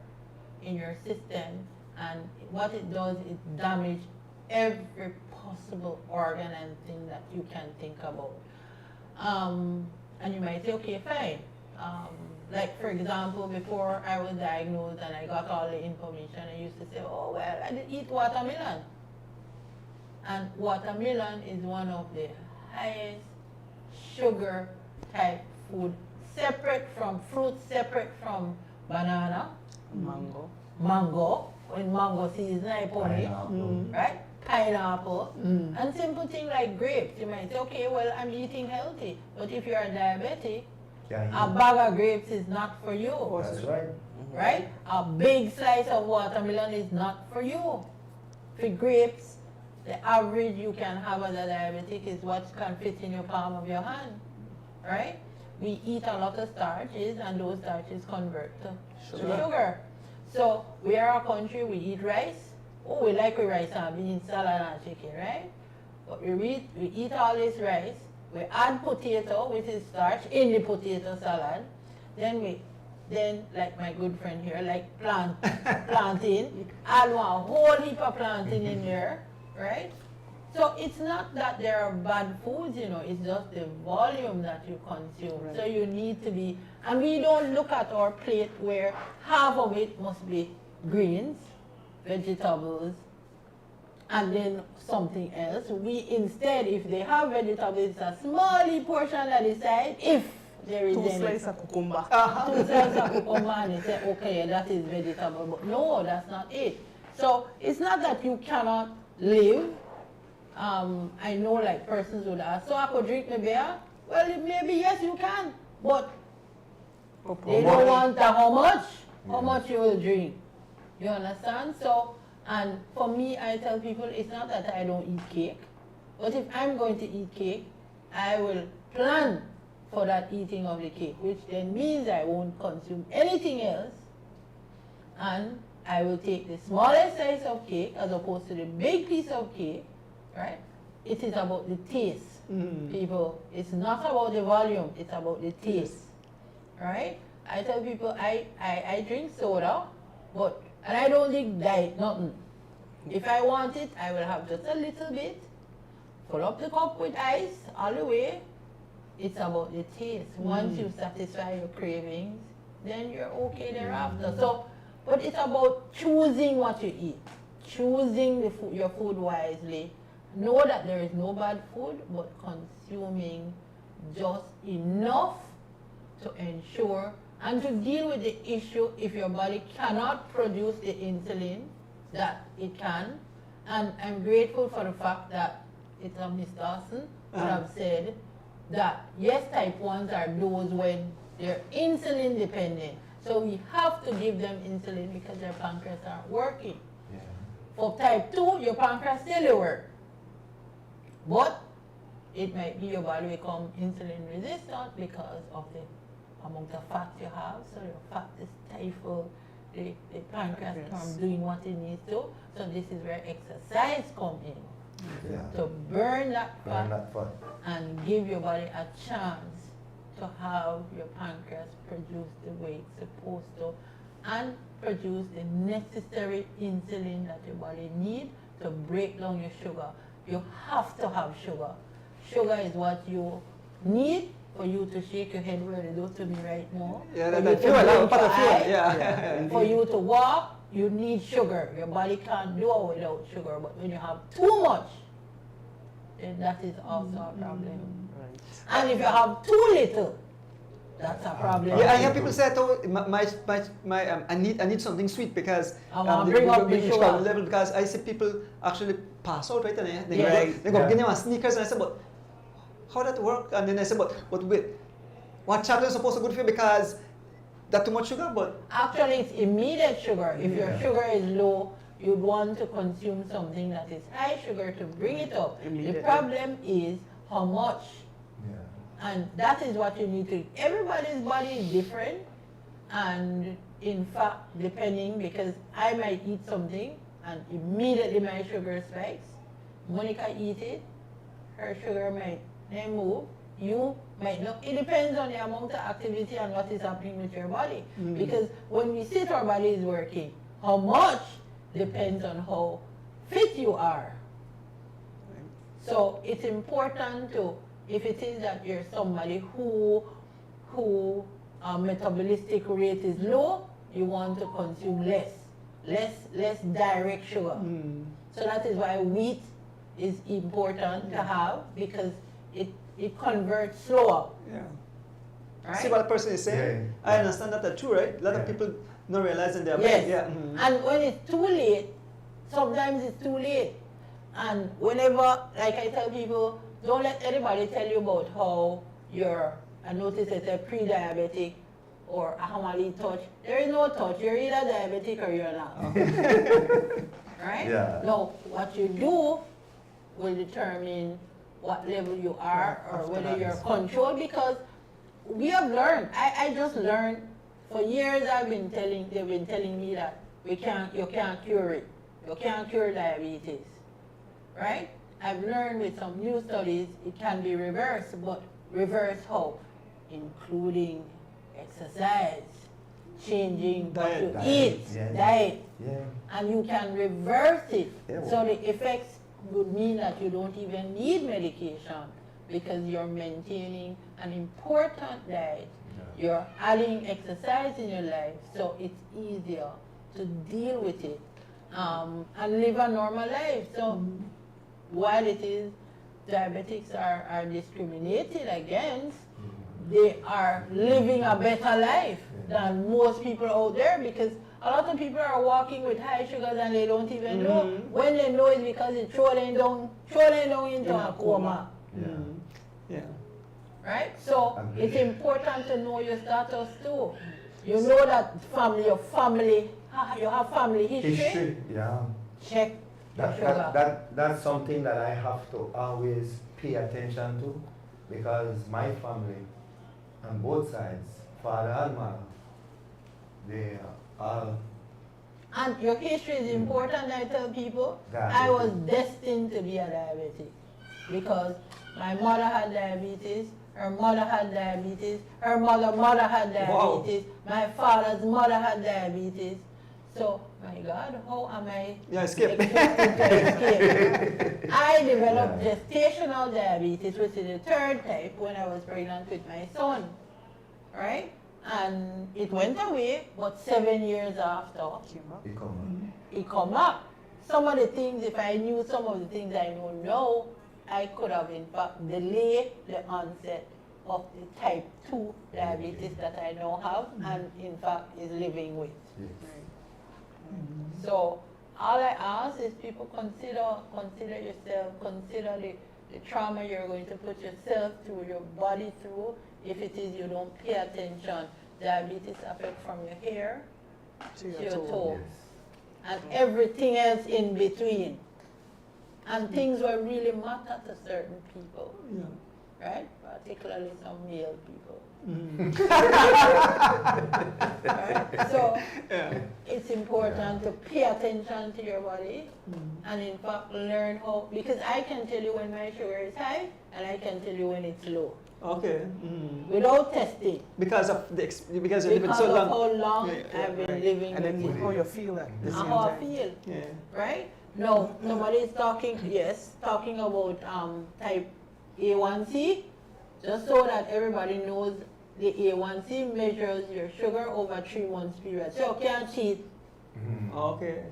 in your system, and what it does, it damages every possible organ and thing that you can think about. And you might say, okay, fine. Like, for example, before I was diagnosed and I got all the information, I used to say, oh, well, I did eat watermelon. And watermelon is one of the highest sugar type food, separate from fruit, separate from banana, mango, when mango season, I put it, right? Pineapple, and simple thing like grapes. You might say, okay, well, I'm eating healthy, but if you're a diabetic, a bag of grapes is not for you. That's right. Right? A big slice of watermelon is not for you. For grapes, the average you can have as a diabetic is what can fit in your palm of your hand. Right? We eat a lot of starches, and those starches convert to sugar. So we are a country, we eat rice. Oh, we like rice and beans, salad and chicken, right? But we eat all this rice, we add potato, which is starch, in the potato salad. Then like my good friend here, like plantain, add one whole heap of plantain in there, right? So it's not that there are bad foods, you know, it's just the volume that you consume. Right. So you need to be, and we don't look at our plate where half of it must be greens, vegetables, and then something else. We instead, if they have vegetables, it's a small portion at the side, if there is any. 2 slices of cucumber. 2 slices of cucumber, and they say, okay, that is vegetable. But no, that's not it. So it's not that you cannot live. I know like persons would ask, so I could drink my beer? Well, maybe yes, you can. But they don't want how much you will drink. You understand? So, and for me, I tell people it's not that I don't eat cake, but if I'm going to eat cake, I will plan for that eating of the cake, which then means I won't consume anything else, and I will take the smallest size of cake as opposed to the big piece of cake, right? It is about the taste, people. It's not about the volume, it's about the taste, right? I tell people I drink soda, but and I don't drink diet, nothing. If I want it, I will have just a little bit, fill up the cup with ice all the way. It's about the taste. Once you satisfy your cravings, then you're okay thereafter. So, but it's about choosing what you eat, choosing the food, your food wisely. Know that there is no bad food, but consuming just enough to ensure and to deal with the issue if your body cannot produce the insulin that it can. And I'm grateful for the fact that it's Miss Dawson would have said that yes, type 1s are those when they're insulin dependent. So we have to give them insulin because their pancreas aren't working. Yeah. For type 2, your pancreas still work. But it might be your body become insulin resistant because of the amount of fat you have. So your fat is stifle the pancreas from doing what it needs to. So this is where exercise comes in. Yeah. To burn that Burn fat that fat. and give your body a chance to have your pancreas produce the way it's supposed to and produce the necessary insulin that your body needs to break down your sugar. You have to have sugar. Sugar is what you need for you to shake your head where they do to me right now. Yeah, For you that to fuel, blink that part your of fuel. eye. Yeah. For you to walk, you need sugar. Your body can't do it without sugar. But when you have too much, then that is also a problem. Right. And if you have too little, that's a problem. Yeah, I hear people say, "Oh, I need something sweet because I want to bring up the sugar level." Because I see people actually pass out, right? And they Yes. go give them a Snickers, and I say, "But how that work?" And then I say, "But wait, what chocolate is supposed to be good for you because that too much sugar?" But Actually, it's immediate sugar. If your sugar is low, you'd want to consume something that is high sugar to bring it up. Immediately. The problem is how much. Yeah. And that is what you need to, everybody's body is different. And in fact, depending, because I might eat something and immediately my sugar spikes. Monica eat it, her sugar might then move. You might not. It depends on the amount of activity and what is happening with your body. Because when we sit, our body is working. How much depends on how fit you are. So it's important to, if it is that you're somebody who metabolistic rate is low, you want to consume less direct sugar. So that is why wheat is important to have, because it converts slower. Yeah. Right? See what a person is saying? Yeah. I understand that too, right? A lot of people not realizing their brain. Yes. Yeah. And when it's too late, sometimes it's too late. And whenever, like I tell people, don't let anybody tell you about how you're, I notice it's a pre-diabetic or a hamali touch. There is no touch. You're either diabetic or you're not. Right? Yeah. No, what you do will determine what level you are or whether you're controlled, because we have learned. I just learned for years. They've been telling me that you can't cure it. You can't cure diabetes, right? I've learned with some new studies it can be reversed, but reverse how? Including exercise, changing what you eat, diet, and you can reverse it. So the effects would mean that you don't even need medication because you're maintaining an important diet. You're adding exercise in your life, so it's easier to deal with it and live a normal life. So while it is diabetics are discriminated against, they are living a better life than most people out there, because a lot of people are walking with high sugars and they don't even know. When they know, it's because it's trolling down into a coma. Yeah. Right? So it's important to know your status too. You know that you have family history. Yeah. Check your sugar. That's something that I have to always pay attention to, because my family on both sides, father and mother, they are. And your history is important. I tell people, Diabetes. I was destined to be a diabetic because my mother had diabetes, her mother had diabetes, her mother had diabetes, my father's mother had diabetes. So, my God, how am I Escape. expected to escape? I developed gestational diabetes, which is the third type, when I was pregnant with my son, right? And it went away, but 7 years after, it come up. Some of the things, if I knew some of the things I know now, I could have in fact delayed the onset of the type 2 diabetes that I now have and in fact is living with. So all I ask is people consider yourself, consider the trauma you're going to put yourself through, your body through. If it is you don't pay attention, diabetes affects from your hair to your toe and everything else in between. And things will really matter to certain people, right? Particularly some male people. Right? So it's important to pay attention to your body and in fact learn how, because I can tell you when my sugar is high and I can tell you when it's low. Okay. Without testing. Because you've been so long. How long I've been living And then with it. how you feel at the same How I time. feel. Yeah. Right? No, somebody is talking about type A1C, just so that everybody knows the A1C measures your sugar over 3 months period. So you can't cheat. Okay.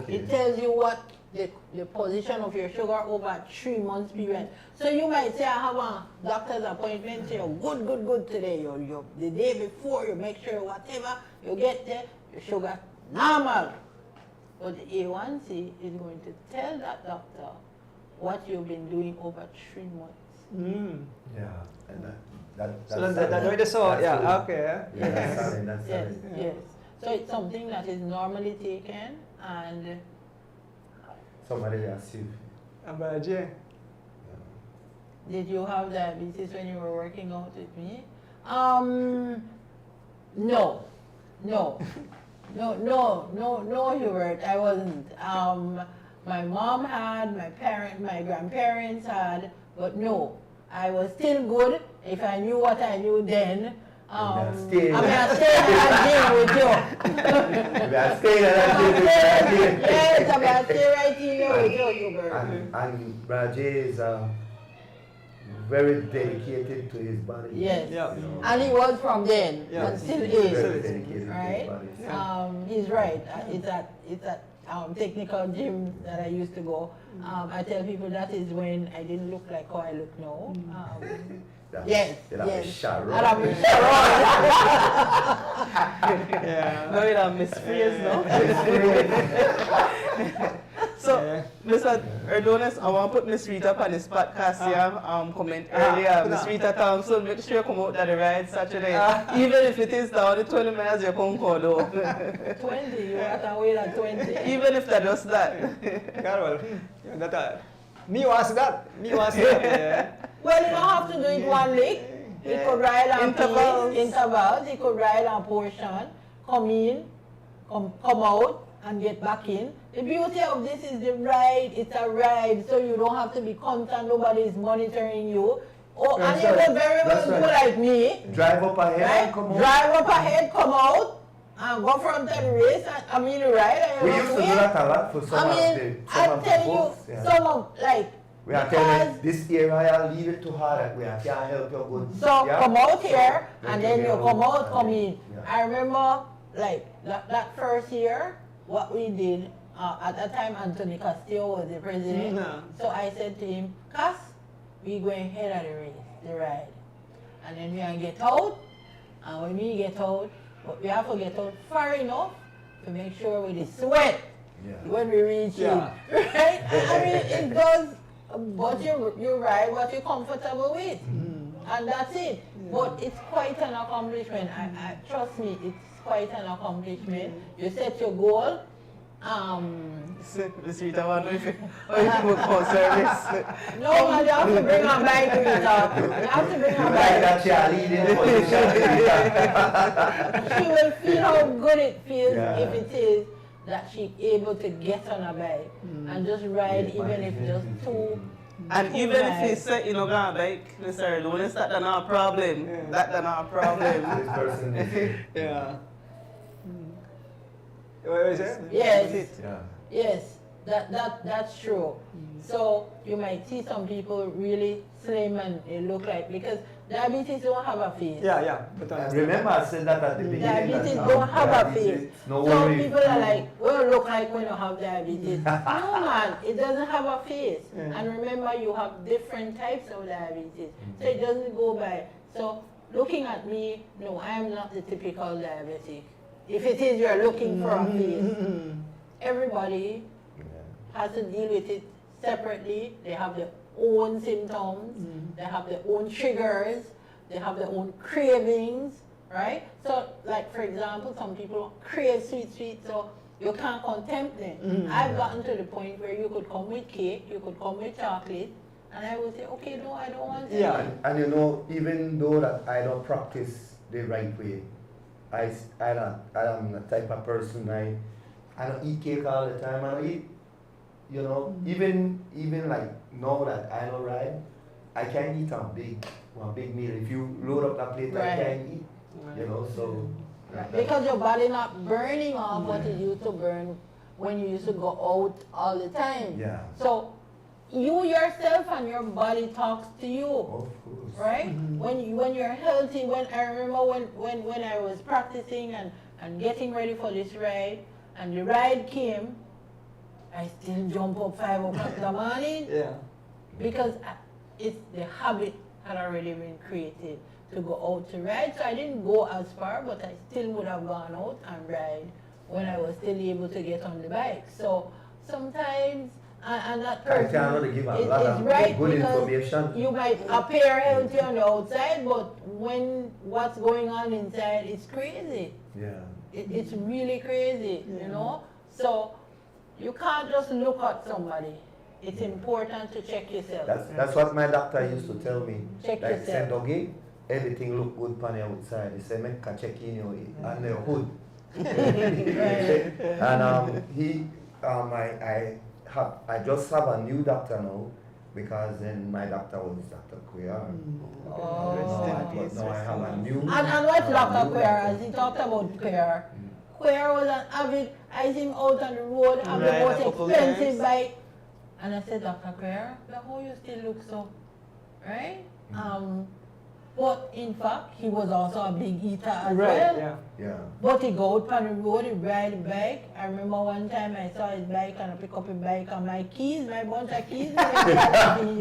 It tells you what the position of your sugar over 3 months period. So you might say, I have a doctor's appointment, so you're good today. You're the day before, you make sure whatever you get there, your sugar normal. But the A1C is going to tell that doctor what you've been doing over 3 months. Yeah, and that's okay. Yes. So it's something that is normally taken and somebody has you. did you have diabetes when you were working out with me? No. No, Hubert, I wasn't. My mom had, my grandparents had, but no, I was still good if I knew what I knew then. I'm going to stay in that gym with you. We are staying in that gym with you. Yes, I'm going to stay right here with you, Hubert. And Brother Jay is very dedicated to his body. Yes, Yeah. and he was from then, Yeah. and still Very is. dedicated Right? to his body. He's right. It's at technical gym that I used to go. I tell people that is when I didn't look like how I look now. Yes, yes. Sharon. And I'm in Sharon. Yeah. No, you don't miss phrase, no? So, Mr. Erdonis, I want to put Miss Rita on this podcast here, comment earlier. Miss Rita Thompson, make sure you come out to the ride Saturday. Even if it is down to 20 miles, you come though. 20, you have to wait at 20. Even if that does that. Carol, me was that. Yeah. Well, you don't have to do it one lick. He could ride on intervals. He could ride on portion, come in, come out, and get back in. The beauty of this is the ride. It's a ride, so you don't have to be constant. Nobody is monitoring you. Oh, and you will very well do like me. Drive up ahead Right? and come out. Drive up ahead, come out, and go from the race. I mean, ride. We used to do that a lot for some of the folks. Yeah. Some of, like, We are telling this area, leave it too hard. We can't help you good. so Yeah? come out here, So, and then you come out, come in. Yeah. I remember, like, that first year, what we did, at that time Anthony Castillo was the president. So I said to him, Cass, we going ahead of the race, the ride. And then we are get out, and when we get out, but we have to get out far enough to make sure we the sweat Yeah. when we reach it. Right? I mean, it does, but you ride what you're comfortable with. And that's it. But it's quite an accomplishment. I trust me, it's quite an accomplishment. You set your goal. Miss Rita, I wonder if you work for service. No, man, you have to bring a bike, Rita. You have to bring a Like bike. that cheerleading position. She will feel how good it feels Yeah. if it is that she's able to get on a bike and just ride, Yeah, even if just two. And even if you say you know gonna bike, Mr. Erdonis, that's not a problem. That's not a problem. This person is, Yeah. What is it? Yes. yeah. Yes, that's true. So you might see some people really slim and they look like, because diabetes don't have a face. Yeah. But And remember I said that at the beginning. Diabetes that, don't have a diabetes, face. No Some worry. people are like, well, look like when you have diabetes. No, man, it doesn't have a face. And remember, you have different types of diabetes. So it doesn't go by. So looking at me, no, I am not the typical diabetic. If it is, you're looking for a face. Everybody has to deal with it separately. They have their own symptoms. They have their own triggers. They have their own cravings, right? So, like, for example, some people crave sweet, so you can't contempt them. I've gotten to the point where you could come with cake, you could come with chocolate, and I would say, okay, no, I don't want it. Yeah. And you know, even though that I don't practice the right way, I am the type of person, I don't eat cake all the time. I don't eat, you know, even like now that I don't ride, I can't eat one big meal. If you load up that plate, I Right. can't eat, you know, so. Because your body not burning off what it used to burn when you used to go out all the time. Yeah. So you yourself and your body talks to you. Of course. Right? When you're healthy, when I remember when I was practicing and getting ready for this ride, and the ride came, I still jump up 5 o'clock in the morning Yeah. because it's the habit had already been created to go out to ride. So I didn't go as far, but I still would have gone out and ride when I was still able to get on the bike. So sometimes, and that person can't really give a lot is of right, good because information. you might appear healthy on the outside, but when what's going on inside is crazy. Yeah. It's really crazy, you know? So you can't just look at somebody. It's important to check yourself. That's what my doctor used to tell me. Check Like, yourself. say, Dougie, everything look good on the outside. He said, make a check in your on your hood. And I just have a new doctor now because then my doctor was Dr. Queer. But now I have a new. And what's Dr. Queer? As he talked about Queer, Queer was an avid, I think out on the road, and the Right, a most couple expensive times. bike. And I said, Dr. Queer, how you still look so, right? But in fact, he was also a big eater as well. Yeah. Yeah. But he go out on the road, he ride a bike. I remember one time I saw his bike and I pick up his bike and my keys, my bunch of keys, you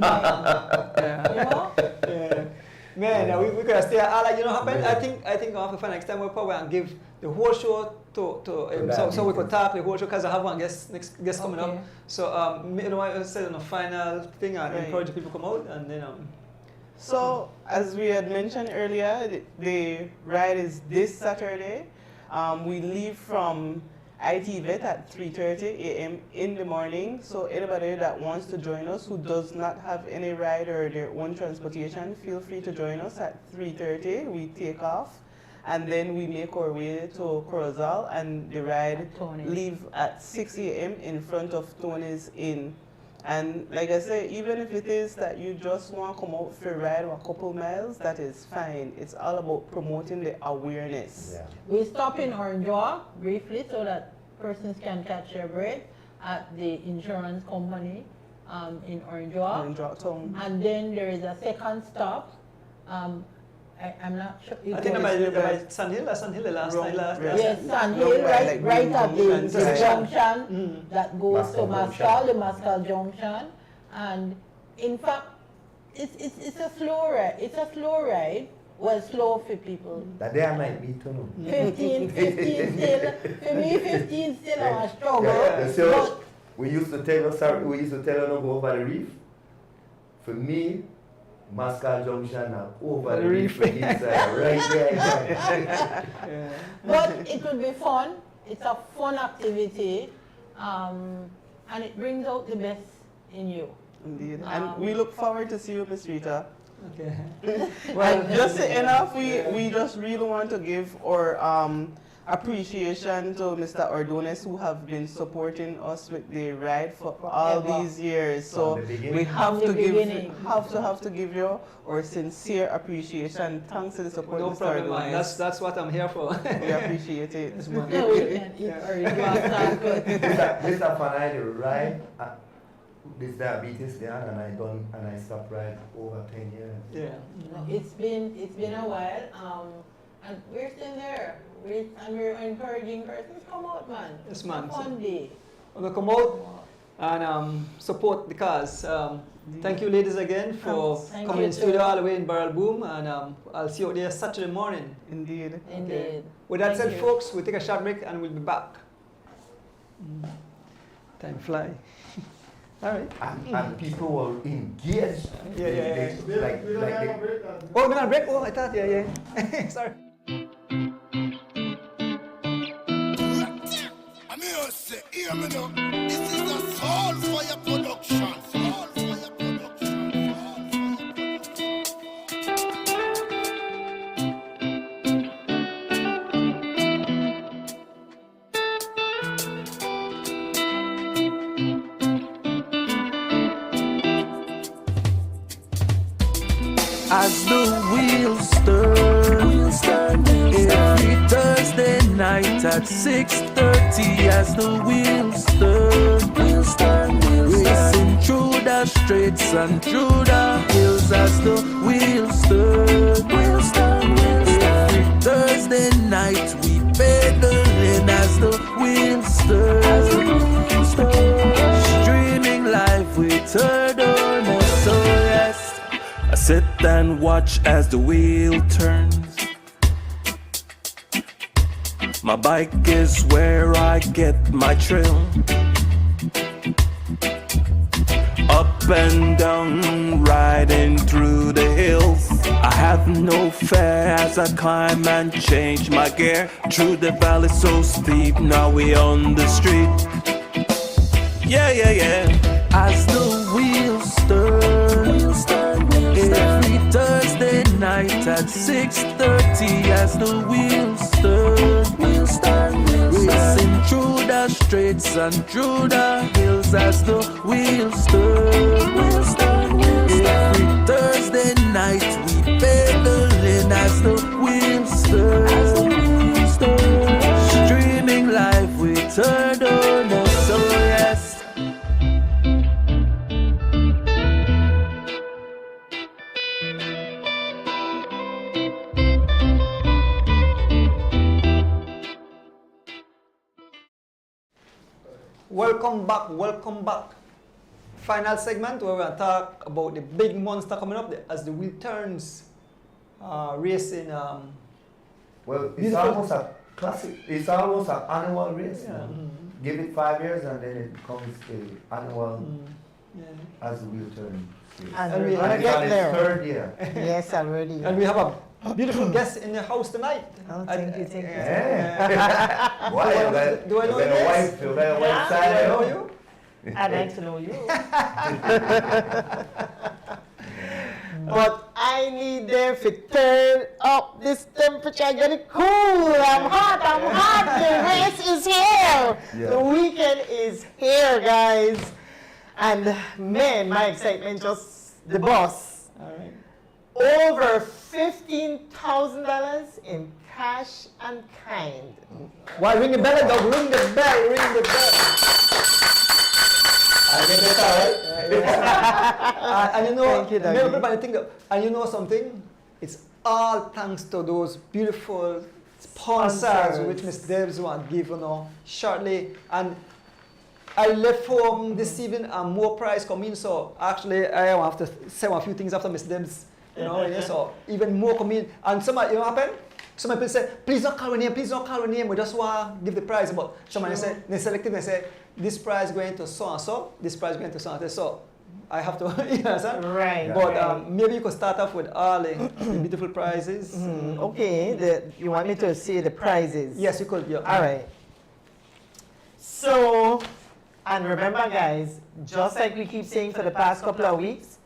know? Yeah. Man, we could stay all like, you know, happen. I think after for next time we'll probably give the whole show to him, so we could talk the whole show because I have one guest coming up. So you know, I said on a final thing and encourage people to come out and then So, as we had mentioned earlier, the ride is this Saturday. We leave from IT Vet at 3:30 a.m. in the morning. So anybody that wants to join us who does not have any ride or their own transportation, feel free to join us at 3:30. We take off and then we make our way to Corozal, and the ride leave at 6 a.m. in front of Tony's Inn. And like I say, even if it is that you just want to come out for a ride or a couple miles, that is fine. It's all about promoting the awareness. Yeah. We stop in Orange Walk briefly so that persons can catch their breath at the insurance company in Orange Walk. Orange Walk Town. And then there is a second stop. I'm not sure. I think by Sandhill last night. Yes, Sandhill, Like right at the Junction. junction that goes to Mascal Mascal, the Mascal junction. And in fact, it's a slow ride. It's a slow ride. Well, slow for people. That day I might be too. 15 still. For me, 15 still a struggle. Yeah. So But we used to tell her to go over the reef. For me, Mascal Junction over the reef inside, right there. But it will be fun. It's a fun activity, and it brings out the best in you. Indeed. And we look forward to see you, Miss Rita. Okay. Well, just to end off, we just really want to give our appreciation to Mr. Ordonez, who have been supporting us with the ride for all these years. So we have to give you our sincere appreciation. Thanks to the support, No Mr. problem, man. Ordonez. That's what I'm here for. We appreciate it. We can eat Orange Walk chocolate. Mr. Fanai, the ride, this diabetes there, and I stopped ride over 10 years. Yeah. It's been a while, and we're still there. We're encouraging persons, come out, man. Yes, man. It's a fun day. We're gonna come out and support the cause. Thank you, ladies, again for Thank coming you in studio too. all the way in Barrel Boom, and I'll see you out there Saturday morning. Indeed. Indeed. With that Thank said, you. folks, we'll take a short break and we'll be back. Time fly. All right. And people were engaged. Yeah. We don't have a break. Oh, we're gonna break. Oh, I thought, yeah. Sorry. I'm here to say, hear me now. This is a Soul Fire production. Soul Fire production. As the wheels turn, every Thursday night at 6:30. As the wheels turn, racing through the streets and through the hills. As the wheels turn, every Thursday night we pedaling. As the wheels turn, streaming live with Ordonez. So yes, I sit and watch as the wheel turns. My bike is where I get my thrill. Up and down, riding through the hills. I have no fear as I climb and change my gear. Through the valley so steep, now we on the street. Yeah. as the wheels turn. Every Thursday night at 6:30 as the wheels turn. Racing through the streets and through the hills as the wheels turn. Every Thursday night we pedaling as the wheels turn. Streaming live we turn on us, so yes. Welcome back. Final segment where we're going to talk about the big monster coming up as the wheel turns racing. Well, it's Beautiful. almost a classic, it's almost an annual race. Yeah. Now. Give it 5 years and then it becomes the annual as the wheel turn. And we we're And gonna it's on get its there. third year. Yes, already. And we have a beautiful guest in the house tonight. Oh, thank you, thank you. Yeah. Why? Do I know you this? wife? You got a wife Do side, I you know know? you? I'd like to know you. But I need them to turn up this temperature, get it cool. I'm hot. The race is here. Yeah. The weekend is here, guys. And man, my excitement just the boss. All right. Over $15,000 in cash and kind. Why ring the bell, dog? Ring the bell. I get it, all right? And you know, Thank you, Dougie. everybody think, and you know something? It's all thanks to those beautiful sponsors which Miss Debs want to give, shortly. And I left home this evening and more prize coming, so actually I will have to say a few things after Miss Debs, so even more coming. And some, you know what happened? Some people say, please don't call your name, we just want to give the prize. But somebody say, they selected, they say, this prize going to so and so, this prize going to so and so. So I have to, you understand? Right. But maybe you could start off with all the beautiful prizes. Okay, you want me to say the prizes? Yes, you could. Yeah. All right. So, and remember guys, just like we keep saying for the past couple of weeks,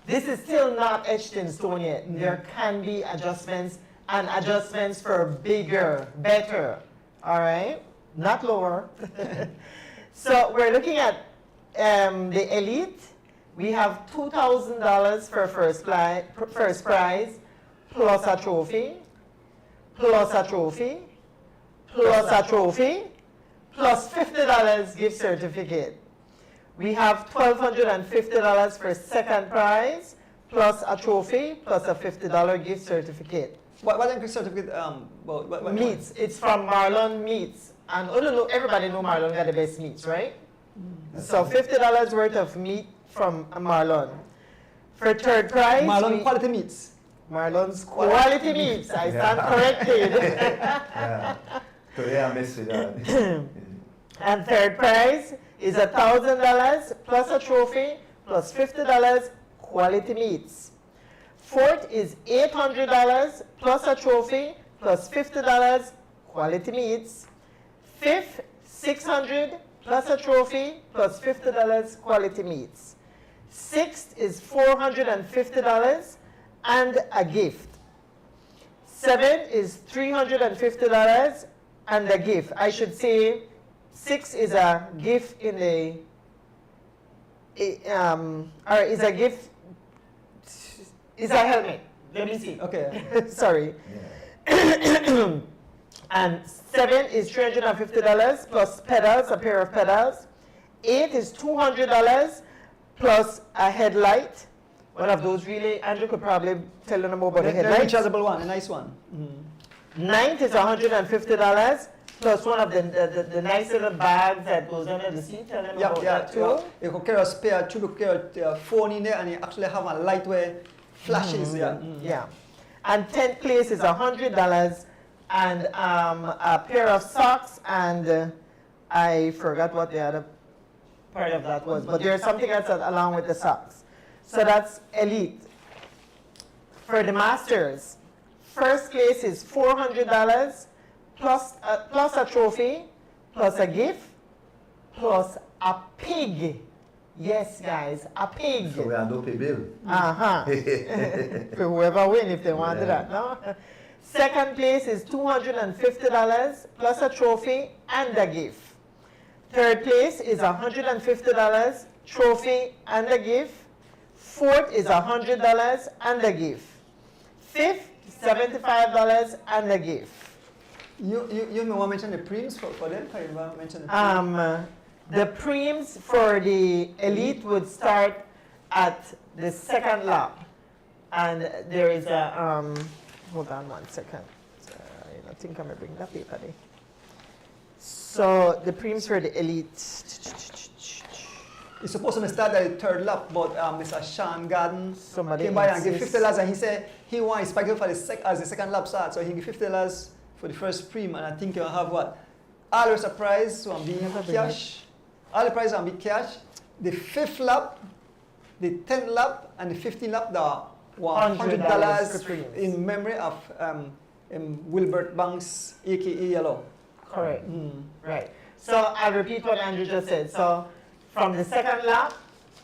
this is still not etched in stone yet. There can be adjustments and adjustments for bigger, better, all right? Not lower. So we're looking at the elite. We have $2,000 for first prize, plus a trophy, plus a trophy, plus a trophy, plus $50 gift certificate. We have $1,250 for second prize, plus a trophy, plus a $50 gift certificate. What gift certificate? What Meats. It's from Marlon Meats. And everybody know Marlon got the best meats, right? So $50 worth of meat from Marlon. For third prize, Marlon quality meats. Marlon's quality meats. I stand corrected. Yeah. Today I missed it. And third prize is $1,000 plus a trophy plus $50 quality meats. Fourth is $800 plus a trophy plus $50 quality meats. Fifth, $600 plus a trophy plus $50 quality meats. Sixth is $450 and a gift. Seven is $350 and a gift. I should say 6 is a gift in a, or is a gift, is a helmet. Let me see. Okay. Sorry. And 7 is $350 plus pedals, a pair of pedals. 8 is $200 plus a headlight. One of those really, Andrew could probably tell them more about the The headlight. rechargeable one, a nice one. 9th is $150 plus one of the nice little bags that goes under the seat. Tell them about that too. Yeah. You could carry a spare, you could carry a phone in there, and you actually have a light where flashes. Yeah. And 10th place is $100 and a pair of socks, and I forgot what the other part of that was, but there's something else along with the socks. So that's elite. For the masters, first place is $400 plus a trophy, plus a gift, plus a pig. Yes, guys, a pig. So we are no pay bill. Uh-huh. For whoever win, if they wanted that, no? Second place is $250 plus a trophy and a gift. Third place is $150, trophy and a gift. Fourth is $100 and a gift. Fifth, $75 and a gift. You may want to mention the prems for them? Can you want to mention the prems? The prems for the elite would start at the second lap. And there is a, hold on 1 second. I think I'm going to bring that paper there. So the prems for the elite. It's supposed to start at the third lap, but Mr. Sean Garden Somebody came by and gave insists. $50, and he said he wants spike for as the second lap starts, so he gave $50 for the first prem, and I think you'll have what? All the surprise will be cash. All the prize will be cash. The 5th lap, the 10th lap, and the 15th lap, there are $100 in memory of Wilbert Banks, aka Yellow. Correct. Right. So I'll repeat what Andrew just said. So from the second lap,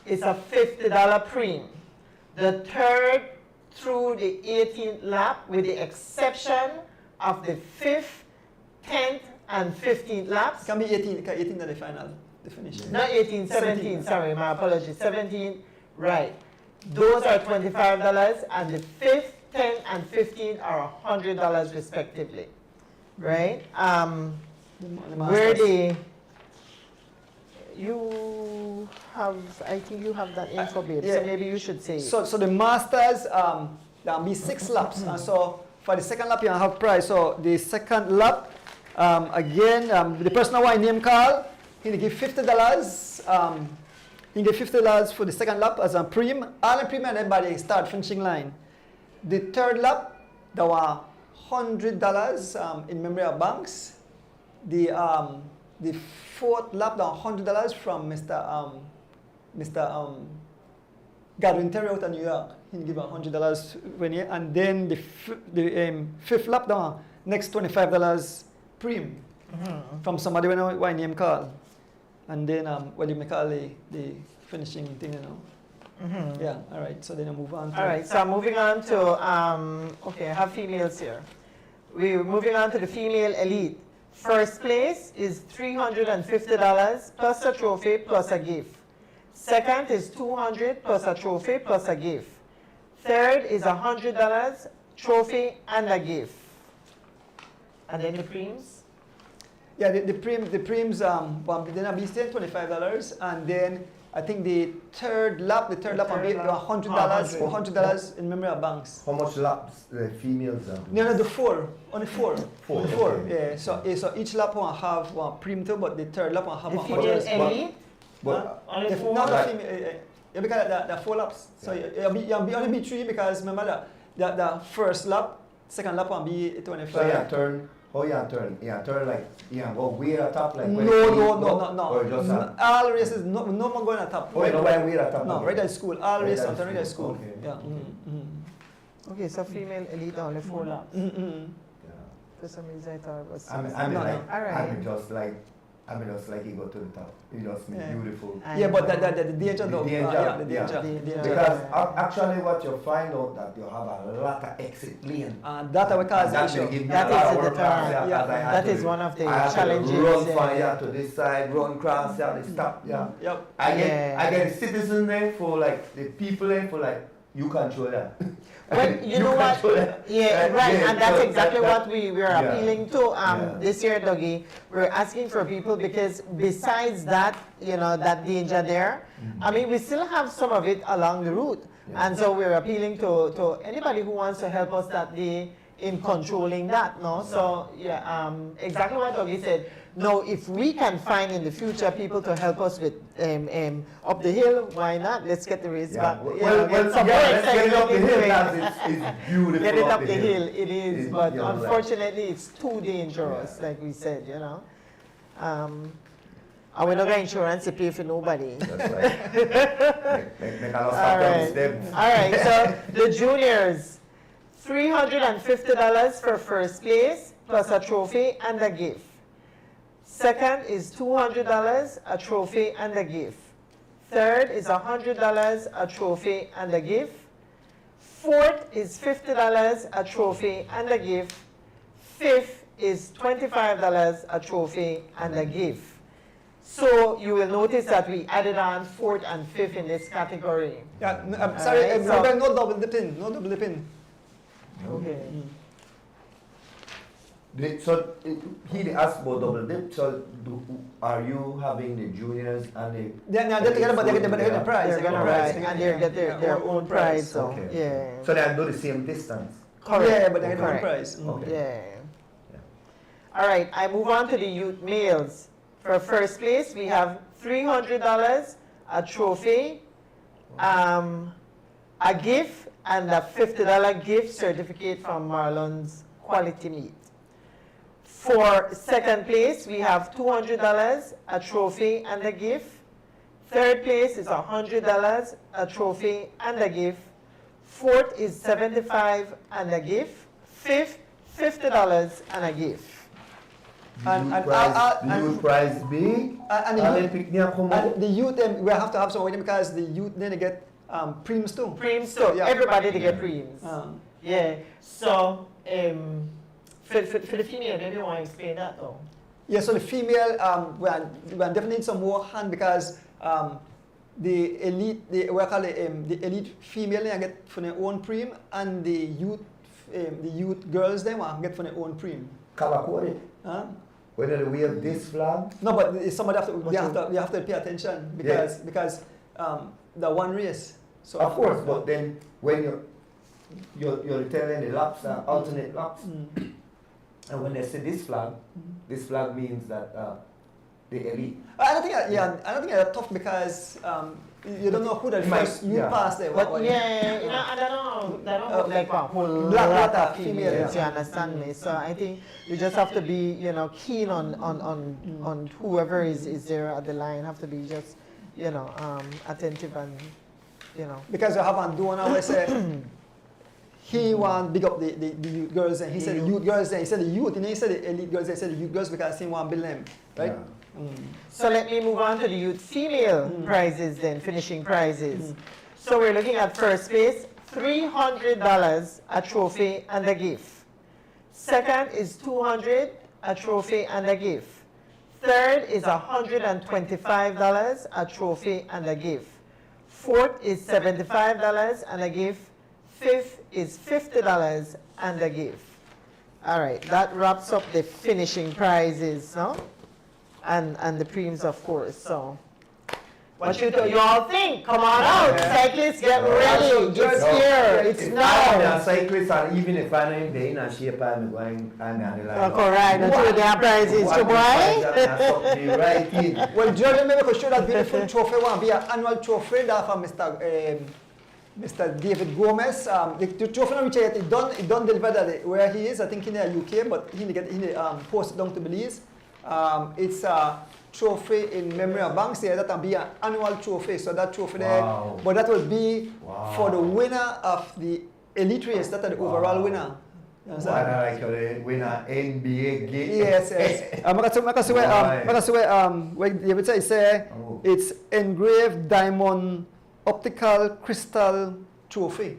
it's a $50 prem. The third through the 18th lap, with the exception of the 5th, 10th, and 15th laps. It can be 18 at the final, the finish. Not 18, 17, sorry, my apologies. 17, right. Those are $25, and the 5th, 10th, and 15th are $100 respectively. Right? Where you have, I think you have that info, babe, so maybe you should say it. So the Masters, there'll be 6 laps, and so for the second lap you have prize. So the second lap, again, the person who I name call, he give $50. He gave $50 for the second lap as a prem. All the prem and everybody start finishing line. The third lap, there were $100 in memory of Banks. The 4th lap, there were $100 from Mr. Godwin Terry out of New York. He give $100 when he, and then the 5th lap, there were next $25 prem from somebody when I name call. And then what do you call the finishing thing, you know? Yeah, all right, so then I move on to... All right, so I'm moving on to, okay, I have females here. We're moving on to the female elite. First place is $350 plus a trophy plus a gift. Second is $200 plus a trophy plus a gift. Third is $100, trophy and a gift. And then the prems? Yeah, the prems, then I'll be still $25, and then I think the third lap will be $100 in memory of Banks. How much laps the females are doing? No, the 4, only 4. Four, The 4, okay. yeah. So each lap will have one prem too, but the third lap will have The $100. female elite? But Only 4? Not the Right. female, because there are 4 laps. So you'll only be 3, because remember the first lap, second lap will be 25. so you turn, how you turn? You turn like, go way at top like when No. Or just All races, no more going at top. Oh, you know why way at top? No, right at school. All Right races at on right at school, school. okay. Yeah. Okay, so female elite only 4 laps. Yeah. For some reason I thought it was I mean, 6. like, All right. I mean, just like you go to the top. You just Yeah. beautiful. Yeah, but the danger though. The The danger. danger. Because actually what you find out that you have a lot of exit lane. That will cause That issue. will give me That a lot is of the work deterrent. cross, Yeah. as I had That to is do. one of the I had to challenges, run yeah. from here to this side, run cross here, they stop, yeah. Yep. I Yeah. get citizens there for like, the people there for like, you control that. Well, you know what? control that. Yeah, right, Yeah, and that's so exactly that- what we were yeah. appealing to Yeah. this year, Dougie. We're asking for people because besides that, that danger there, I mean, we still have some of it along the route. Yeah. And so we're appealing to anybody who wants to help us that day in controlling that, no? So, yeah, exactly what Dougie said. No, if we can find in the future people to help us with up the hill, why not? Let's get the race back. Get some more let's get it up the excitement hill, into it. guys. It's beautiful. Get it up the hill, it is, It's, but you know, like- unfortunately it's too dangerous, Yeah. like we said, And we're not got insurance to pay for nobody. That's right. Make a lot of All stuff down right, steps. all right, so the juniors, $350 for first place, plus a trophy and a gift. Second is $200, a trophy and a gift. Third is $100, a trophy and a gift. Fourth is $50, a trophy and a gift. Fifth is $25, a trophy and a gift. So you will notice that we added on fourth and fifth in this category. Yeah, sorry, Alright, remember, no double dipping, no double dipping. Okay. So he asked about double dip. So are you having the juniors and the? They're together, but they're getting the prize. They're gonna ride and they get their own prize. So Okay. yeah. So they do the same distance. Correct. Yeah, but they get the Correct. prize. Okay. Yeah. All right, I move on to the youth males. For first place, we have $300, a trophy, a gift, and a $50 gift certificate from Marlon's Quality Meat. For second place, we have $200, a trophy and a gift. Third place is $100, a trophy and a gift. Fourth is $75 and a gift. Fifth, $50 and a gift. Youth prize big. And Olympic near come out. the youth, we have to have some with them because the youth then they get preems too. Preems too. Yeah. Everybody to get preems. Yeah. So, for the female, maybe you want to explain that though. Yeah, so the female, we definitely need some more hand because the elite, the elite female they get for their own preem, and the youth girls they want get for their own preem. Kawakori. Huh? Whether we have this flag. No, but somebody have to pay attention because the one race. So Of course, but then when you're telling the laps are alternate laps, and when they say this flag means that the elite. I don't think it's tough because you don't know who the first youth pass there. But yeah, you know, I don't know. They don't have like a whole Black lot rata of female, females, yeah. you understand me? So I think you just have to be, you know, keen on whoever is there at the line. Have to be just, you know, attentive and, you know. Because you have a donor where say he want big up the youth girls and he said the youth girls and he said the youth and he said the elite girls and he said the youth girls because he want build them, right? Yeah. So let me move on to the youth female prizes then, finishing prizes. So we're looking at first place, $300, a trophy and a gift. Second is $200, a trophy and a gift. Third is $125, a trophy and a gift. Fourth is $75 and a gift. Fifth is $50 and a gift. All right, that wraps up the finishing prizes, no? And the preems, of course. So, what you all think? Come on out, cyclists, get ready. It's here. It's now. Cyclists, and even if I'm not in the shape, I'm going. I'm on the line. Correct. Until their prizes, boy. Right in. Well, Jordan, maybe could show that beautiful trophy. One be an annual trophy that from Mr. David Gomez. The trophy which it done delivered at where he is. I think in the UK, but he posted down to Belize. It's a trophy in memory of Banks there. That will be an annual trophy. So that trophy there, but that will be for the winner of the elite race. That is the overall winner. Like the winner NBA game. Yes. What David say it's engraved diamond optical crystal trophy.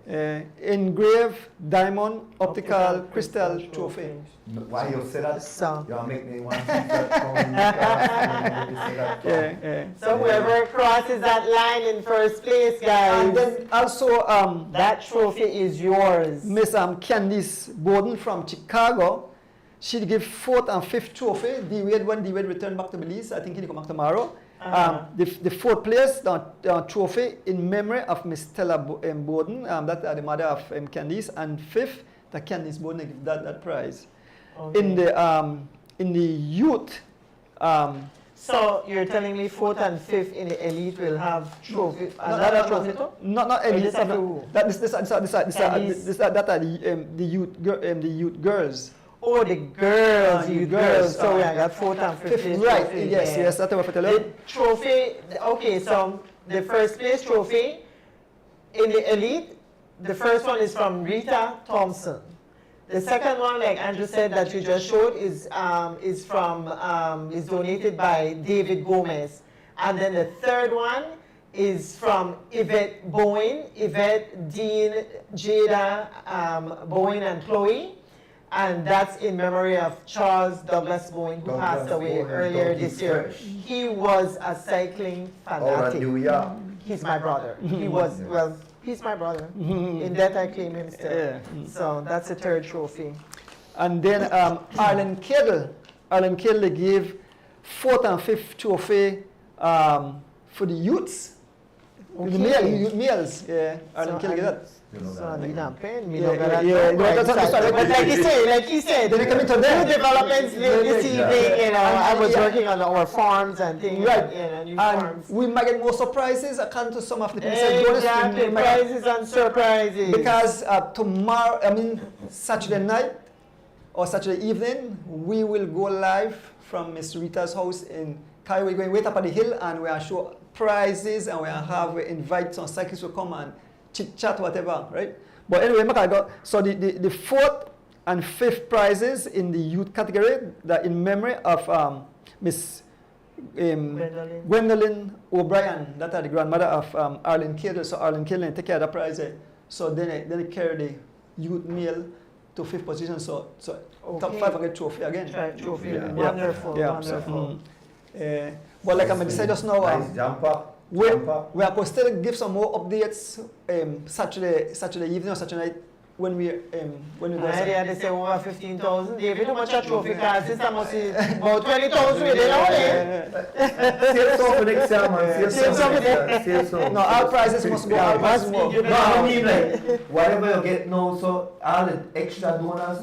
Engraved diamond optical crystal trophy. Why you say that? So, You make me want to so whoever crosses that line in first place, guys, And then also that trophy is yours. Miss Candice Bowden from Chicago. She give fourth and fifth trophy. When D-Wade return back to Belize, I think he'll come back tomorrow. The fourth place, the trophy in memory of Miss Stella Bowden, that's the mother of Candice, and fifth, the Candice Bowden give that prize. Okay. In the youth. So you're telling me fourth and fifth in the elite will have trophy, another trophy too? Not Or elite. just every- That are the youth girls. Oh, the girls, you you girls. girls. So I got fourth and fifth place Right. trophy, Yes. yeah. Yes. That's what I tell The you. trophy, okay, so the first place trophy in the elite, the first one is from Rita Thompson. The second one, like Andrew said, that you just showed is donated by David Gomez. And then the third one is from Yvette Bowen, Yvette, Dean, Jada, Bowen, and Chloe. And that's in memory of Charles Douglas Bowen, who passed away earlier this year. He was a cycling fanatic. New York. He's my brother. He was, well, he's my brother. In that I claim him still. Yeah. So that's the third trophy. And then Arlen Kittle. Arlen Kittle, they gave 4th and 5th trophy for the youths. The Okay. males. Yeah, Arlen Kittle get that. So I need not paying me. Yeah, no, but yeah, that's no, right. that's right. But like you said, Then they come into them. new developments this evening, you know, I was Yeah. working on our farms and things, Right. you know, new And farms. we might get more surprises. I can't to some of the people said bonus. Exactly, We might get- prizes and surprises. Because tomorrow, Saturday night or Saturday evening, we will go live from Miss Rita's house in Cairo. We're going way up at the hill and we are show prizes and we invite some cyclists to come and chit chat, whatever, right? But anyway, so the 4th and 5th prizes in the youth category that in memory of Miss Gwendolyn O'Brien, that are the grandmother of Arlen Kittle. So Arlen Kittle take care of the prize. So then they carry the youth male to 5th position. So top 5 get trophy again. Trophy, Yeah. wonderful, Yeah. wonderful. Well, like I said just now, Nice jumper. we are going to still give some more updates Saturday evening or Saturday night when we go. They say over 15,000. David, how much a trophy cost? This must be about 20,000 with it now, eh? Save some for next year, man. Save some for next Save some. No, our prizes must go. Our prizes more. You No, I mean like, whatever you get now, so all the extra donors,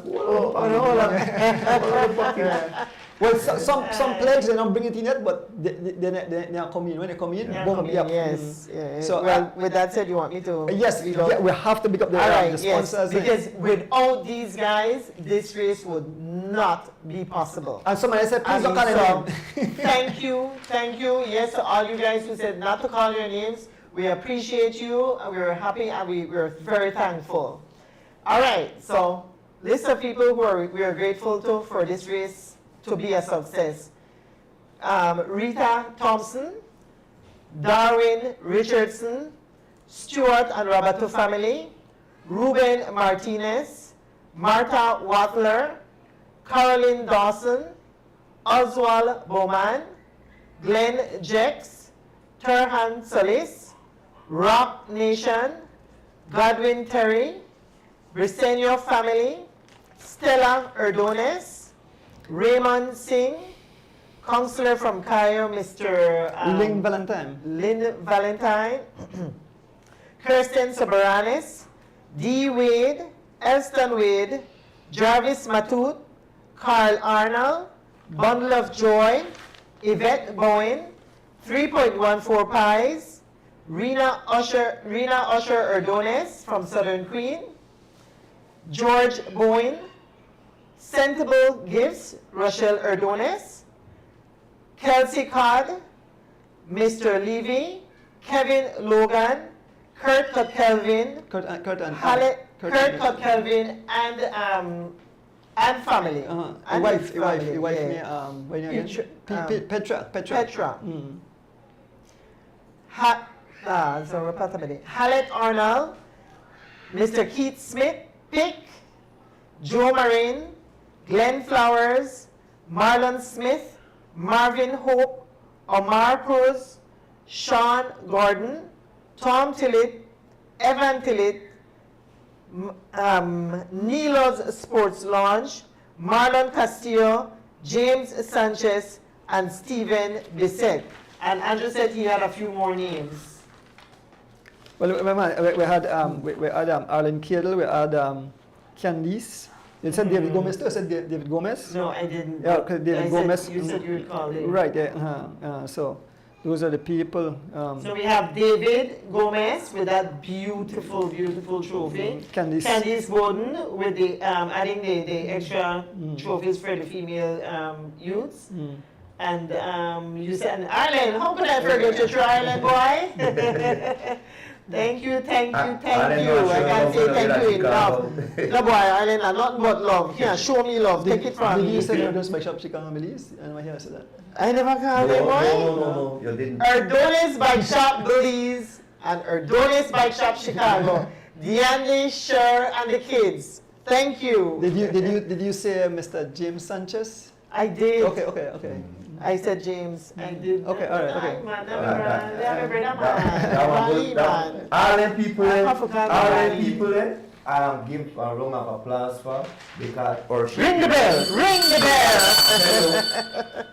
Well, some players they don't bring it in yet, but they are coming in. When they come in, Yeah, boom, come in, yeah. yes. Yeah. So, Well, with that said, you want me to? Yes, read out? yeah, we have to pick up the, All right, the yes, sponsors. because without these guys, this race would not be possible. And somebody said, please don't call so, them. thank you. Yes, to all you guys who said not to call your names. We appreciate you, and we're happy, and we're very thankful. All right, so list of people who we are grateful to for this race to be a success. Rita Thompson, Darwin Richardson, Stuart and Roberto family, Ruben Martinez, Martha Watler, Caroline Dawson, Oswald Bowman, Glenn Jex, Turhan Solis, Rock Nation, Godwin Terry, Briseño family, Stella Erdones, Raymond Singh, counselor from Cairo, Mr. Lynn Valentine. Lynn Valentine, Kirsten Sabaranis, D. Wade, Elston Wade, Jarvis Matut, Carl Arnold, Bundle of Joy, Yvette Bowen, 3.14 Pies, Rena Usher Erdones from Southern Queen, George Bowen, Sentable Gifts, Rochelle Erdones, Kelsey Codd, Mr. Levy, Kevin Logan, Kurt Kelvin, Kurt Kelvin, and family. And wife, his family, wife, yeah. Petra. Petra. Mm. Hallett Arnold, Mr. Keith Smith, Pick, Joe Marin, Glenn Flowers, Marlon Smith, Marvin Hope, Omar Cruz, Sean Gordon, Tom Tillett, Evan Tillett, Nilo's Sports Lounge, Marlon Castillo, James Sanchez, and Stephen Bissett. And Andrew said he had a few more names. Well, we had Arlen Kittle, we had Candice. You said David Gomez too? I said David Gomez? No, I didn't. Yeah, okay, David Gomez. You said you would call him. Right, yeah. So those are the people. So we have David Gomez with that beautiful, beautiful trophy. Candice Bowden with the adding the extra trophies for the female youths. And you said, and Ireland, how could I forget your Ireland boy? Thank you, thank you, I thank you. I can't say thank you enough. No boy, Island, not but love. Here, show me love. Take it from Did me. you say Erdo's Bike Shop Chicago Belize? And I hear say that. I never called No, them, boy. no, you didn't. Erdonis Bike Shop Belize and Erdonis Bike Shop Chicago. DeAndy, Sher, and the kids. Thank you. Did you say Mr. James Sanchez? I did. Okay. I said James. I did. Okay, all right, okay. All them people, I forgot I give a round of applause for because Ring the bell! Ring the bell!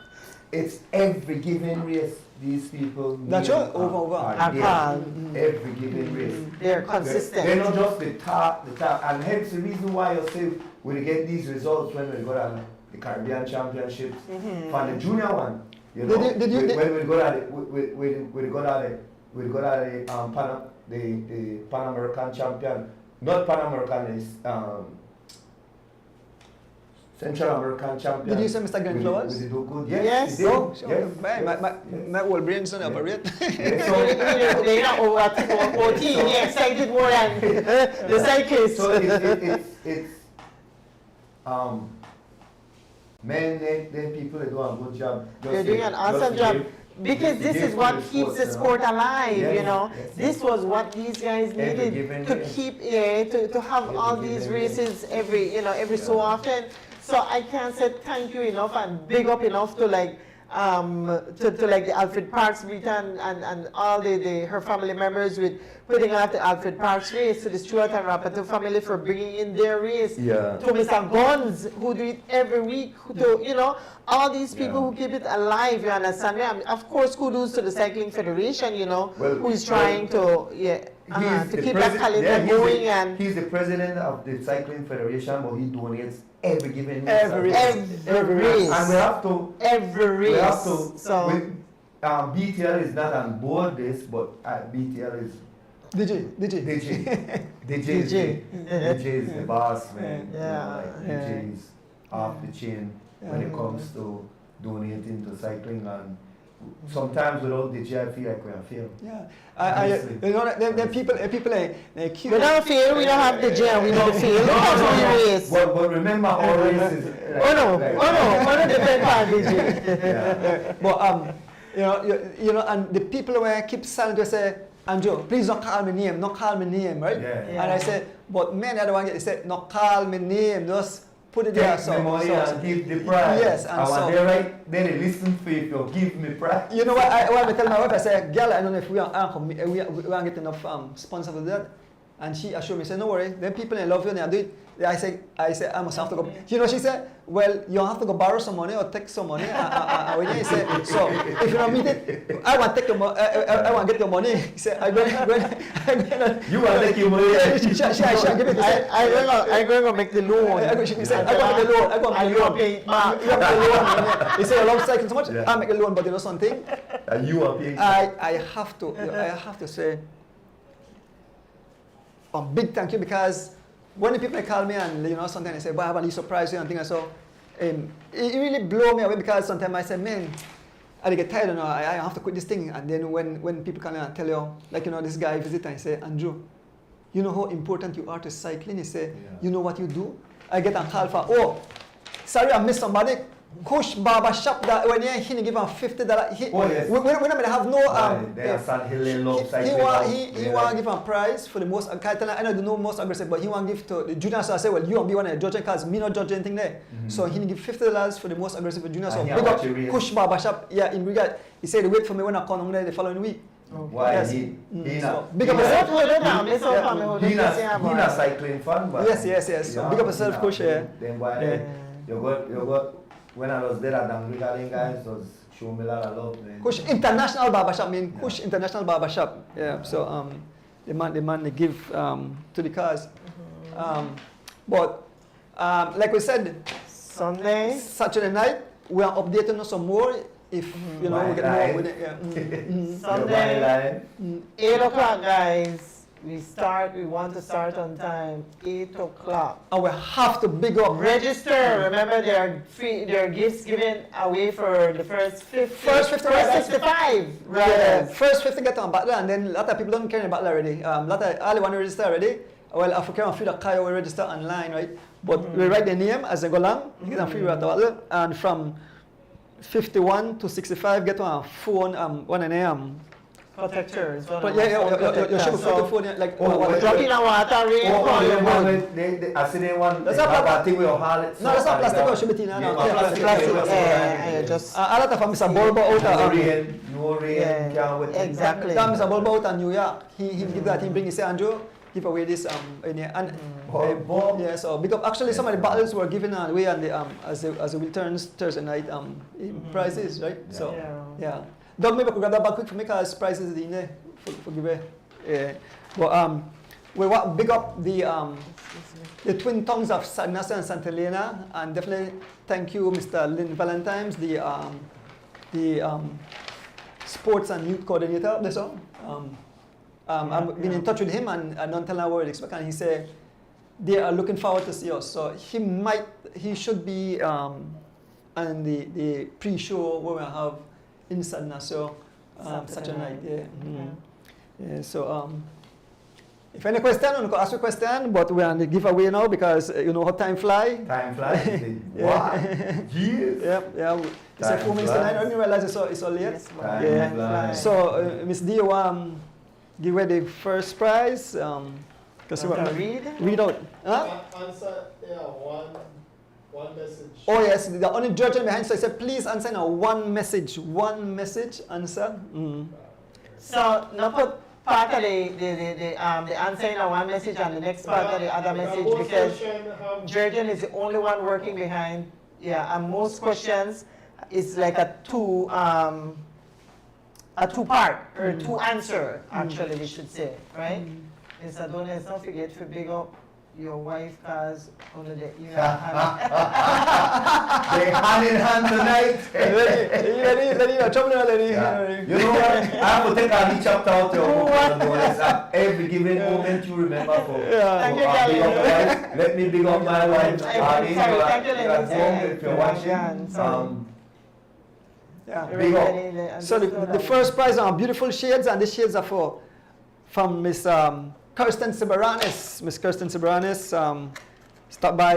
it's every given race. These people That's right, over. are there. Every given race. They're consistent. They're not just the top, and hence the reason why you say we get these results when we go to the Caribbean Championships for the junior one. You know, when we go to the Pan American champion, not Pan American is Central American champion. Did you say Mr. Glenn Flowers? We did do good. Yes. He did. Oh, Yes. my whole brain's don't operate. They're not over OT. He excited more than the cyclists. So it's men, then people are doing a good job. They're doing an awesome job. Because this is what keeps the sport alive, you know. This was what these guys needed to keep, to have all these races every so often. So I can't say thank you enough and big up enough to like the Alfred Parks Rita and all her family members with putting out the Alfred Parks race, to the Stewart and Rapato family for bringing in their race, to Mr. Guns who do it every week, to all these people who keep it alive. You understand me? I mean, of course, kudos to the Cycling Federation, who is trying to keep that calendar going. And he's the president of the Cycling Federation, but he donates every given race. Every race. And we have to. Every race. We have to. So BTL is not on board this, but BTL is. DJ. DJ is the boss, man. Yeah. DJ is off the chain when it comes to donating to cycling, and sometimes without DJ I feel like we are failed. Yeah, the people they keep. We don't feel, we don't have the gym, we don't feel. Look at we race. But remember our race is. Oh no, different part, DJ. Yeah. But and the people who keep silent, they say, Andrew, please don't call me name, right? Yeah. And I said, but men are the one they say, not call me name, just put it there. Take the money and give the prize. Yes, and so. They're right, then they listen for you, you give me prize. You know what? I tell my wife, I say, girl, I don't know if we are getting enough sponsor for that. And she assured me, say, no worry, then people in love you and they do it. I say, I must have to go. You know, she said, well, you have to go borrow some money or take some money. He said, so if you don't meet it, I want to take your money. I want to get your money. He said, I'm going You want to take your money? She give it. I'm going to make the loan. She said, I want the loan. I want the loan. You have the loan. He said, I love cycling so much. I make a loan, but you know something? And you are paying. I have to say a big thank you, because when the people call me and sometimes they say, "Boy, I have a surprise you," and things, so it really blow me away, because sometimes I say, "Man, I get tired, I have to quit this thing." And then when people come and tell you, like this guy visit and say, "Andrew, you know how important you are to cycling?" He say, "You know what you do?" I get a call for, "Oh, sorry, I missed somebody. Kush Barber Shop that when he give him $50. When I have no he want to give him a prize for the most. I know the most aggressive, but he want to give to the junior. So I say, well, you want to be one of the judges, because me not judge anything there. So he give $50 for the most aggressive junior. So big up Kush Barber Shop. Yeah, in regard, he said wait for me when I come on there the following week. Why yes. he big up yourself. He not cycling fun, but yes. So big up yourself, Kush. Then why you got. When I was there at Damrigaling, guys was showing me a lot of love, man. Kush International Barbershop, Kush International Barbershop. Yeah, so the man they give to the cars. But like we said, Saturday night, we are updating some more. If we get more with it. Sunday, 8 o'clock, guys. We want to start on time, 8 o'clock. And we have to big up. Register. Remember, there are gifts given away for the first 50. First 50, first 65. Right. Yeah, first 50 get on Butler, and then a lot of people don't carry Butler already. All want to register already. Well, if you can't feel the Kyle will register online, right? But we write the name as they go along, you get a free at Butler, and from 51 to 65 get on phone, one and Protectors. But you should put the phone like drop in a water, rain, I see they want that's not that thing with your harlots. no, that's not plastic, it should be tin. Plastic. Just A lot of them is a bulb out no rain, can't wait. exactly. That is a bulb out in New York. He give that, he bring, he say, Andrew, give away this Bob. yeah, so because actually some of the bottles were given away on the as the will turns Thursday night prizes, right? Yeah. So yeah. Doug, maybe I could grab that back quick for me because prizes in there for give away. But we want to big up the twin tongues of San Ignacio and Santa Elena, and definitely thank you, Mr. Lynn Valentine's, the sports and youth coordinator. That's all. I've been in touch with him and don't tell him what we expect, and he said they are looking forward to see us. So he should be on the pre-show where we have in San Ignacio such a night. Yeah. Yeah. So if any question, I'm going to ask you a question, but we're on the giveaway now because you know how time flies. Time flies. What? Years? Yeah. It's like 4 minutes to 9. I didn't realize it's all late. Yes, Time flies. So Miss D, give away the first prize. Because you want read out. Huh? Answer, one message. Oh yes, the only judge behind. So I said, please answer in a one message answer. So now put part of the answer in a one message and the next part of the other message because Jurgen is the only one working behind. Yeah, and most questions is like a two part or two answer actually we should say, right? Mr. Donis, don't forget to big up your wife cause only the They hand in hand tonight. Yeah. You know what? I have to take a chapter out your book and Donis. Every given moment you remember for big up my wife. Let me big up my wife. Thank you, if you're watching. Big up. So the first prize are beautiful shades, and the shades are from Miss Kirsten Siberanis. Miss Kirsten Siberanis stopped by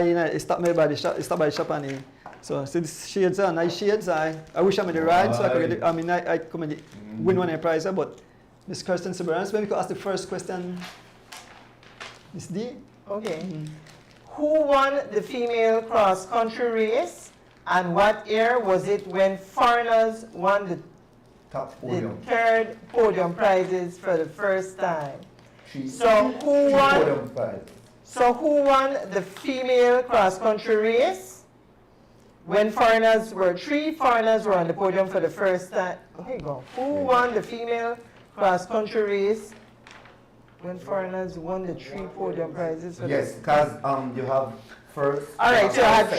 the shop and so these shades are nice shades. I wish I made the ride so I could get it. I mean I could win one prize, but Miss Kirsten Siberanis, maybe we could ask the first question. Miss D. Okay. Who won the female cross country race? And what year was it when foreigners won the third podium prizes for the first time? So who won the female cross country race when three foreigners were on the podium for the first time? Here you go. Who won the female cross country race when foreigners won the three podium prizes? Yes, because you have first. All right, so I had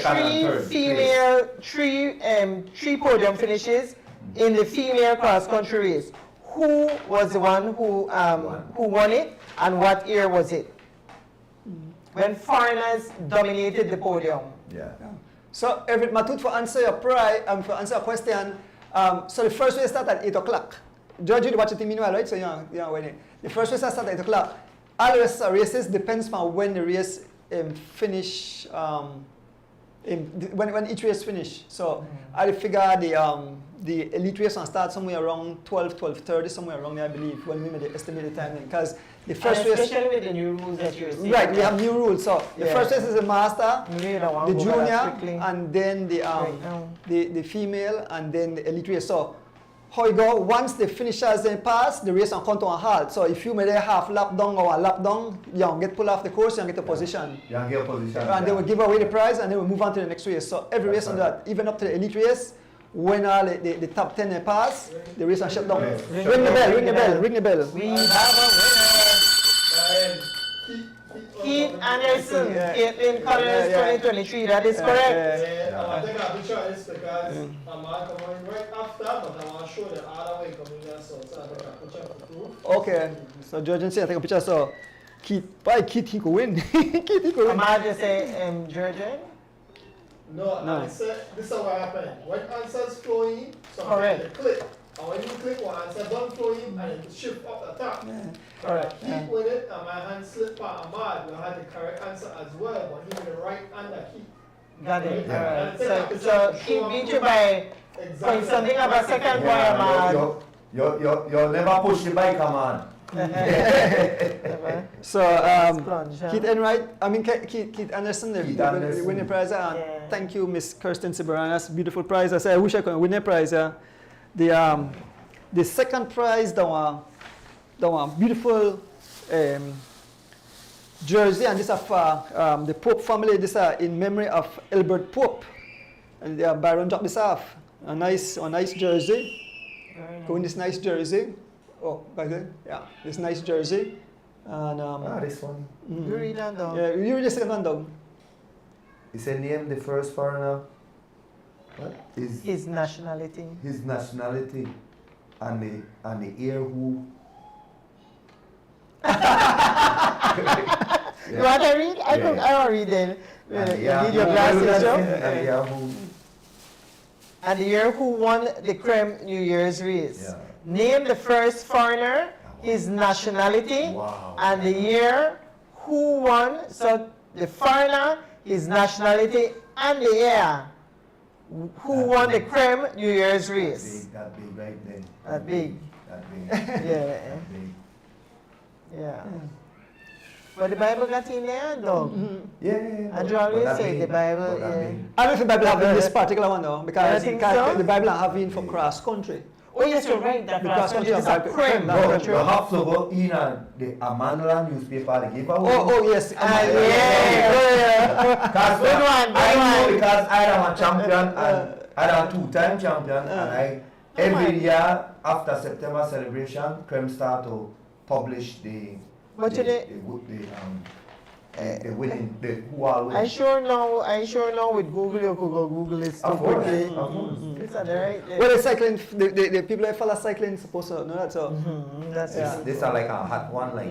three podium finishes in the female cross country race. Who was the one who won it, and what year was it? When foreigners dominated the podium. Yeah. So every matut for answer your for answer a question. So the first race started at 8 o'clock. George, you watch it meanwhile, right? So yeah, when the first race started at 8 o'clock. All the rest of races depends on when the race finish. When each race finish. So I figure the elite race will start somewhere around 12:30, somewhere around there, I believe, when we made the estimated timing. Because the first race, especially with the new rules that you're seeing. right, we have new rules. So the first race is the master, the junior, and then the female, and then the elite race. So how you go? Once the finishers then pass, the race will come to a halt. So if you made a half lap down or a lap down, you get pulled off the course, you get a position. You get a position. And they will give away the prize, and then we move on to the next race. So every race on that, even up to the elite race, when all the top 10 pass, the race are shut down. Ring the bell. We have a winner. Keith Anderson, Caitlin Collins 2023, that is correct. I think I'll be this because I'm coming right after, but I want to show the other way coming there, so I think I'll put picture to prove. Okay. So George and say I take a picture. So Keith, why Keith he could win? Keith he could win. Ahmad just say, Georgian? No, No. I said, this is what happened. When answers flow in, sometimes Correct. they click. And when you click one answer, don't flow in, and it shift up the top. Correct. Keep with it, and my hand slipped by Ahmad, who had the correct answer as well, but he with the right under keep. Got it. Yeah. Alright. Yeah. So he beat you by point something about second boy, Ahmad. You never push the bike, man. So Plunge, huh? Keith Enright, I mean Keith Anderson, Keith the Anderson. winning prize. And Yeah. thank you, Miss Kirsten Sibaranas, beautiful prize. I say I wish I could win a prize. The second prize, the one beautiful jersey, and this is for the Pope family. This is in memory of Albert Pope, and Byron dropped this off. A nice jersey. Very nice. Go in this nice jersey. Oh, back there. Yeah, this nice jersey. And This one. You read that down. yeah, you read the second one down. He said name the first foreigner. What is His nationality. his nationality and the year who? You want to read? I don't read it. Need your glasses, Joe? And the year who? And the year who won the Creme New Year's race. Yeah. Name the first foreigner, his nationality, Wow. and the year who won. So the foreigner, his nationality, and the year who That won the big. Creme New Year's race. That big right there. That big. That big. Yeah, That big. yeah. But the Bible got in there, dog. Yeah. Andrew always say the Bible, yeah. I don't know if the Bible have in this particular one though, because I think so. the Bible have in for cross country. Oh yes, you're right. That Because last one is a country- creme. That's No, true. you have to go in the Amandla newspaper they give away. Oh yes. Yeah. Because Good one, good I know one. because I am a champion and I am a two-time champion and I every year after September celebration, Creme start to publish the winning who are winning. I sure know with Google you could go Google it so Of course, quickly. of course. It's at the right there. Well, the cycling, the people that follow cycling supposed to know that. So That's Yeah. it. This are like a hot one, like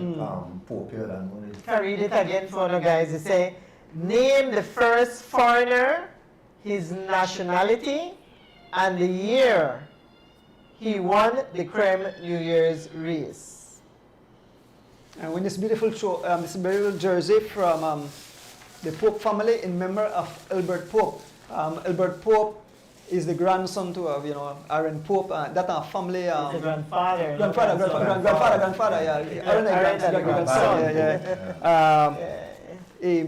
popular and one is. Can I read it again for the guys? They say, name the first foreigner, his nationality, and the year he won the Creme New Year's race. and when this beautiful this beautiful jersey from the Pope family in memory of Albert Pope. Albert Pope is the grandson to Aaron Pope. That our family. The grandfather. Grandfather. Yeah, Aaron Aaron grandson. Yeah.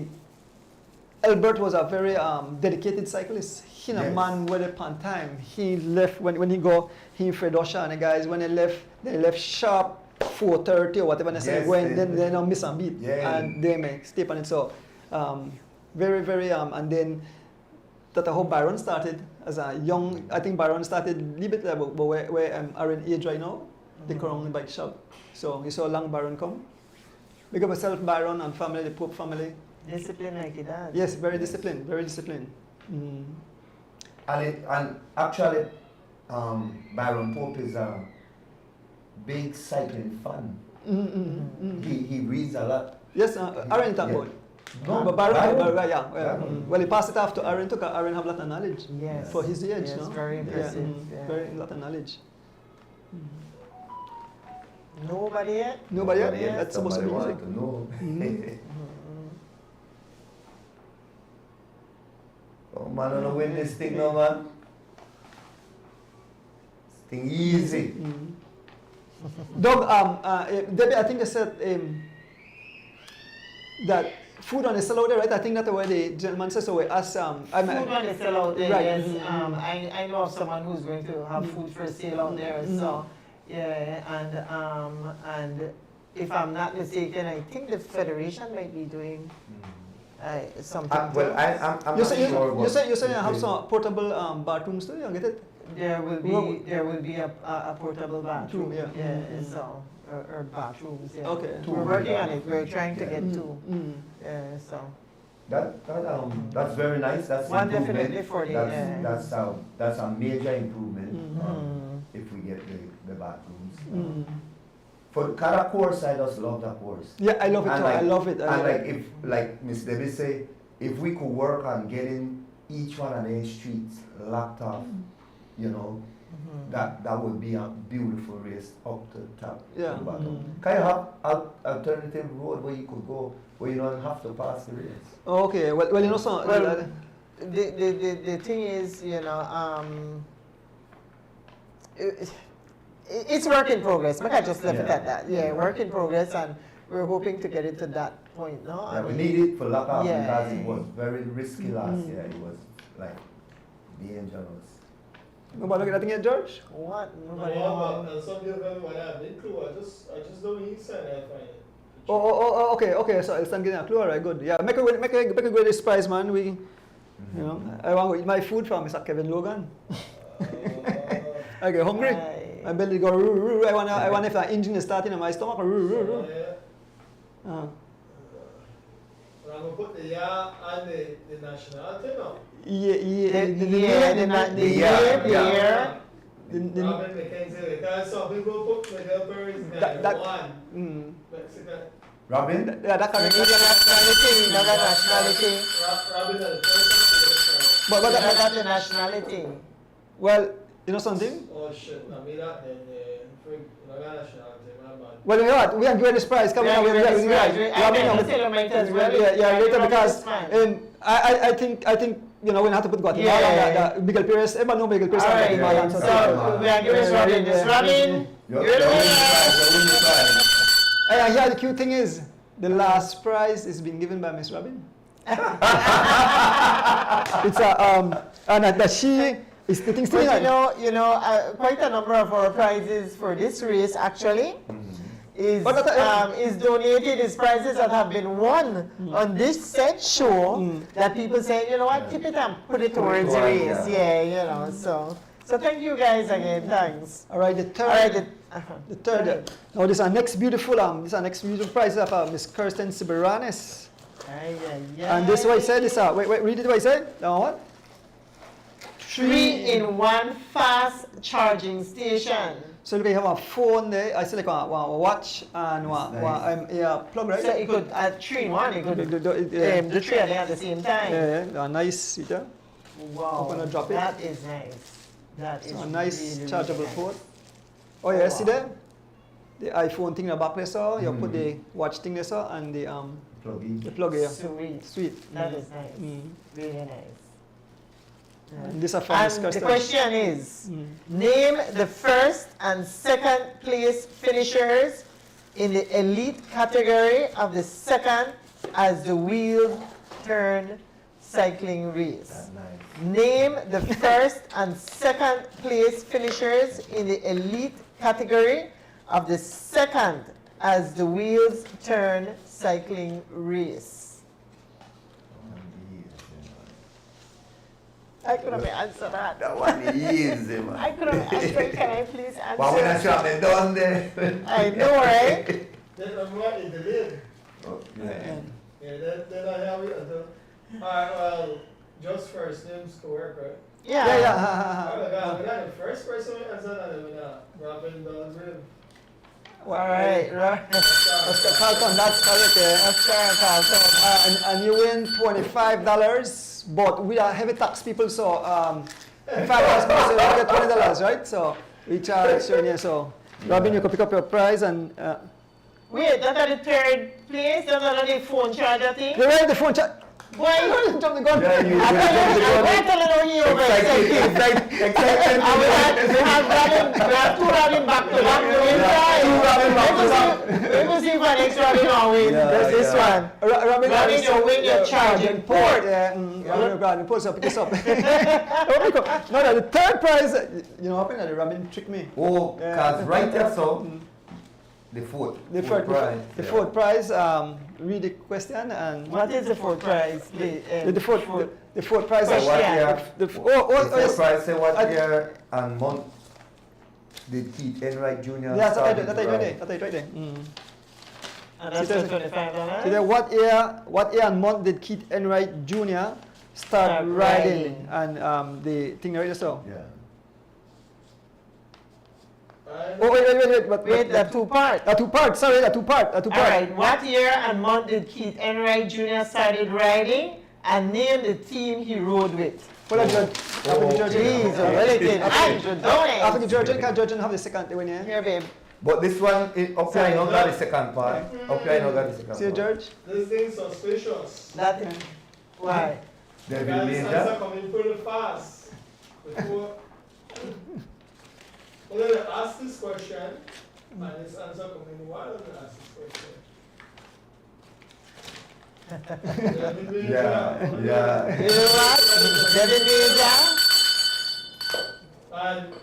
Albert was a very dedicated cyclist. He a Yes. man with upon time. He left when he go. He Fred Usher and the guys when they left sharp 4:30 or whatever. And they say Yes, when they don't miss a beat Yeah. and they may step on it. So very and then that how Byron started as a young. I think Byron started a little bit level, but where Aaron age right now, the Crown Bike Shop. So you saw long Byron come. Big up yourself, Byron and family, the Pope family. Discipline like it does. Yes, very disciplined, very disciplined. And actually, Byron Pope is a big cycling fan. He reads a lot. Yes, Aaron talk Yeah. about. No, But Byron, Byron. yeah. Byron. Well, he passed it off to Aaron too, 'cause Aaron have a lot of knowledge Yes. for his age. Yes, no? very impressive. Yeah. Very lot of knowledge. Nobody yet? Nobody yet? Nobody yet? That's supposed to be Somebody music. wanted to know. Oh man, I don't win this thing now, man. This thing easy. Doug, Debbie, I think I said that food on the sell out there, right? I think that's the way the gentleman says. So we asked, Food on the sale out there, Right. yes. I know of someone who's going to have food for sale out there, so, yeah, and if I'm not mistaken, I think the Federation might be doing something. Well, too. I'm you not say sure. you say you have some portable bathrooms too. You get it? There will be a portable bathroom, Yeah. so, or bathrooms, yeah. Okay. We're working on it, we're trying to get two, Mm. yeah, so. That's very nice. That's One improvement. definitely for the, That's a major improvement if we get the bathrooms. for the course, I just love that course. Yeah, I love it And too. I love it. I And love like it. if, like Miss Debbie say, if we could work on getting each one of these streets locked off, you know, that would be a beautiful race up to the top. Yeah. To the bottom. Can you have alternative road where you could go, where you don't have to pass the race? Okay, well, you know, so Well, the thing is, you know, it's work in progress. Maybe I just left it at that. Yeah, work in progress, and we're hoping to get it to that point, no? Yeah, we need it for lock off Yeah. because it was very risky last year. It was like dangerous. nobody look at that yet, George? What? No, Nobody but some people when I have big clue, I just don't need send I find it. Okay. So I'm getting a clue. All right, good. Yeah, make a great surprise, man. We, you know, I want to eat my food from Mr. Kevin Logan. I get hungry. My belly go. I want if the engine is starting in my stomach. I'm gonna put the ya and the nationality now. The Robin McKenzie, because some people put Miguel Perez in one. Mexican. Robin? Yeah, that correct. nationality, not the nationality. Robin is the first But Not the nationality. well, you know something? Oh shit, I mean that then not nationality, my man. Well, you know what? We are giving this prize. Come on, we are giving as well. Yeah, later because I think you know we have to put Guatemala. Yeah. Miguel Perez, everyone know Miguel Perez. All right, Guatemala, so we are giving Robin. This Robin, you're the winner. And here the cute thing is, the last prize is being given by Miss Robin. It's and that she is the thing. But you know, quite a number of our prizes for this race actually is donated. Is prizes that have been won on this said show that people say, you know what, keep it and put it towards the race. Yeah, you know. So thank you guys again. Thanks. All right, the third. All right. The third. Now this is our next beautiful prize of Miss Kirsten Siberanes. And this is what I said. This wait, read it. What I said. Now what? 3-in-1 fast charging station. So look, you have a phone there. I see like a watch and a plug, right? So it could 3-in-1. It could the three of them at the same time. Yeah, nice. Wow. I'm gonna drop it. That is nice. That is a nice really, chargeable really nice. phone. Oh yeah, see there? The iPhone thing in the back there, so you put the watch thing there, so and the plug here. Sweet. That is nice. Really nice. And this is from And Miss the Kirsten. question is, name the first and second place finishers in the elite category of the second as the wheels turn cycling race. That's nice. Name the first and second place finishers in the elite category of the second as the wheels turn cycling race. I couldn't answer that. That one easy, man. I couldn't answer. Can I please answer? But when I shot me down there. I know, right? Then I'm right in the lid. Oh, yeah. Yeah, then I have it until. Alright, well, just first names to work, right? Yeah. Oh my god, we're not the first person we answered that, we're not. Robin Donald. All right. Oscar Carlton, that's correct. Oscar Carlton. And you win $25, but we are heavy tax people, so $5 more, so you get $20, right? So we charge so Robin, you can pick up your prize and. Wait, that's the third place. That's the phone charger thing. You're right, the phone charge. Boy, jump the gun. Yeah, you I tell you, over excited. we have two Robin back to back. Let me see if my next Robin will win. There's this one. Robin, you win your charging port. Robin, port, so pick this up. No, the third prize, you know what happened? The Robin tricked me. Oh, because right there, so the fourth prize. Read the question and. What is the fourth prize? The fourth prize. So what year? The fourth prize say what year and month did Keith Enright Jr. Yeah, that's start right there. And that's for $25. So then what year and month did Keith Enright Jr. start riding? And the thing right there, so. Yeah. Alright? Oh, wait. Wait, the two part. Two part. Sorry, the two part. All right. What year and month did Keith Enright Jr. started riding, and name the team he rode with? Well, Judge. Please, relative. Andrew, don't After the Georgian, can Georgian have the second one here? Here, babe. But this one, up here, I know got the second part. Up here, I know got the second See, part. George? This thing's suspicious. That. Why? David Guys, Major. answer coming pretty fast. Before, I'm going to ask this question, and this answer coming. Why don't you ask this question? David Major. Yeah. You know what? David Major.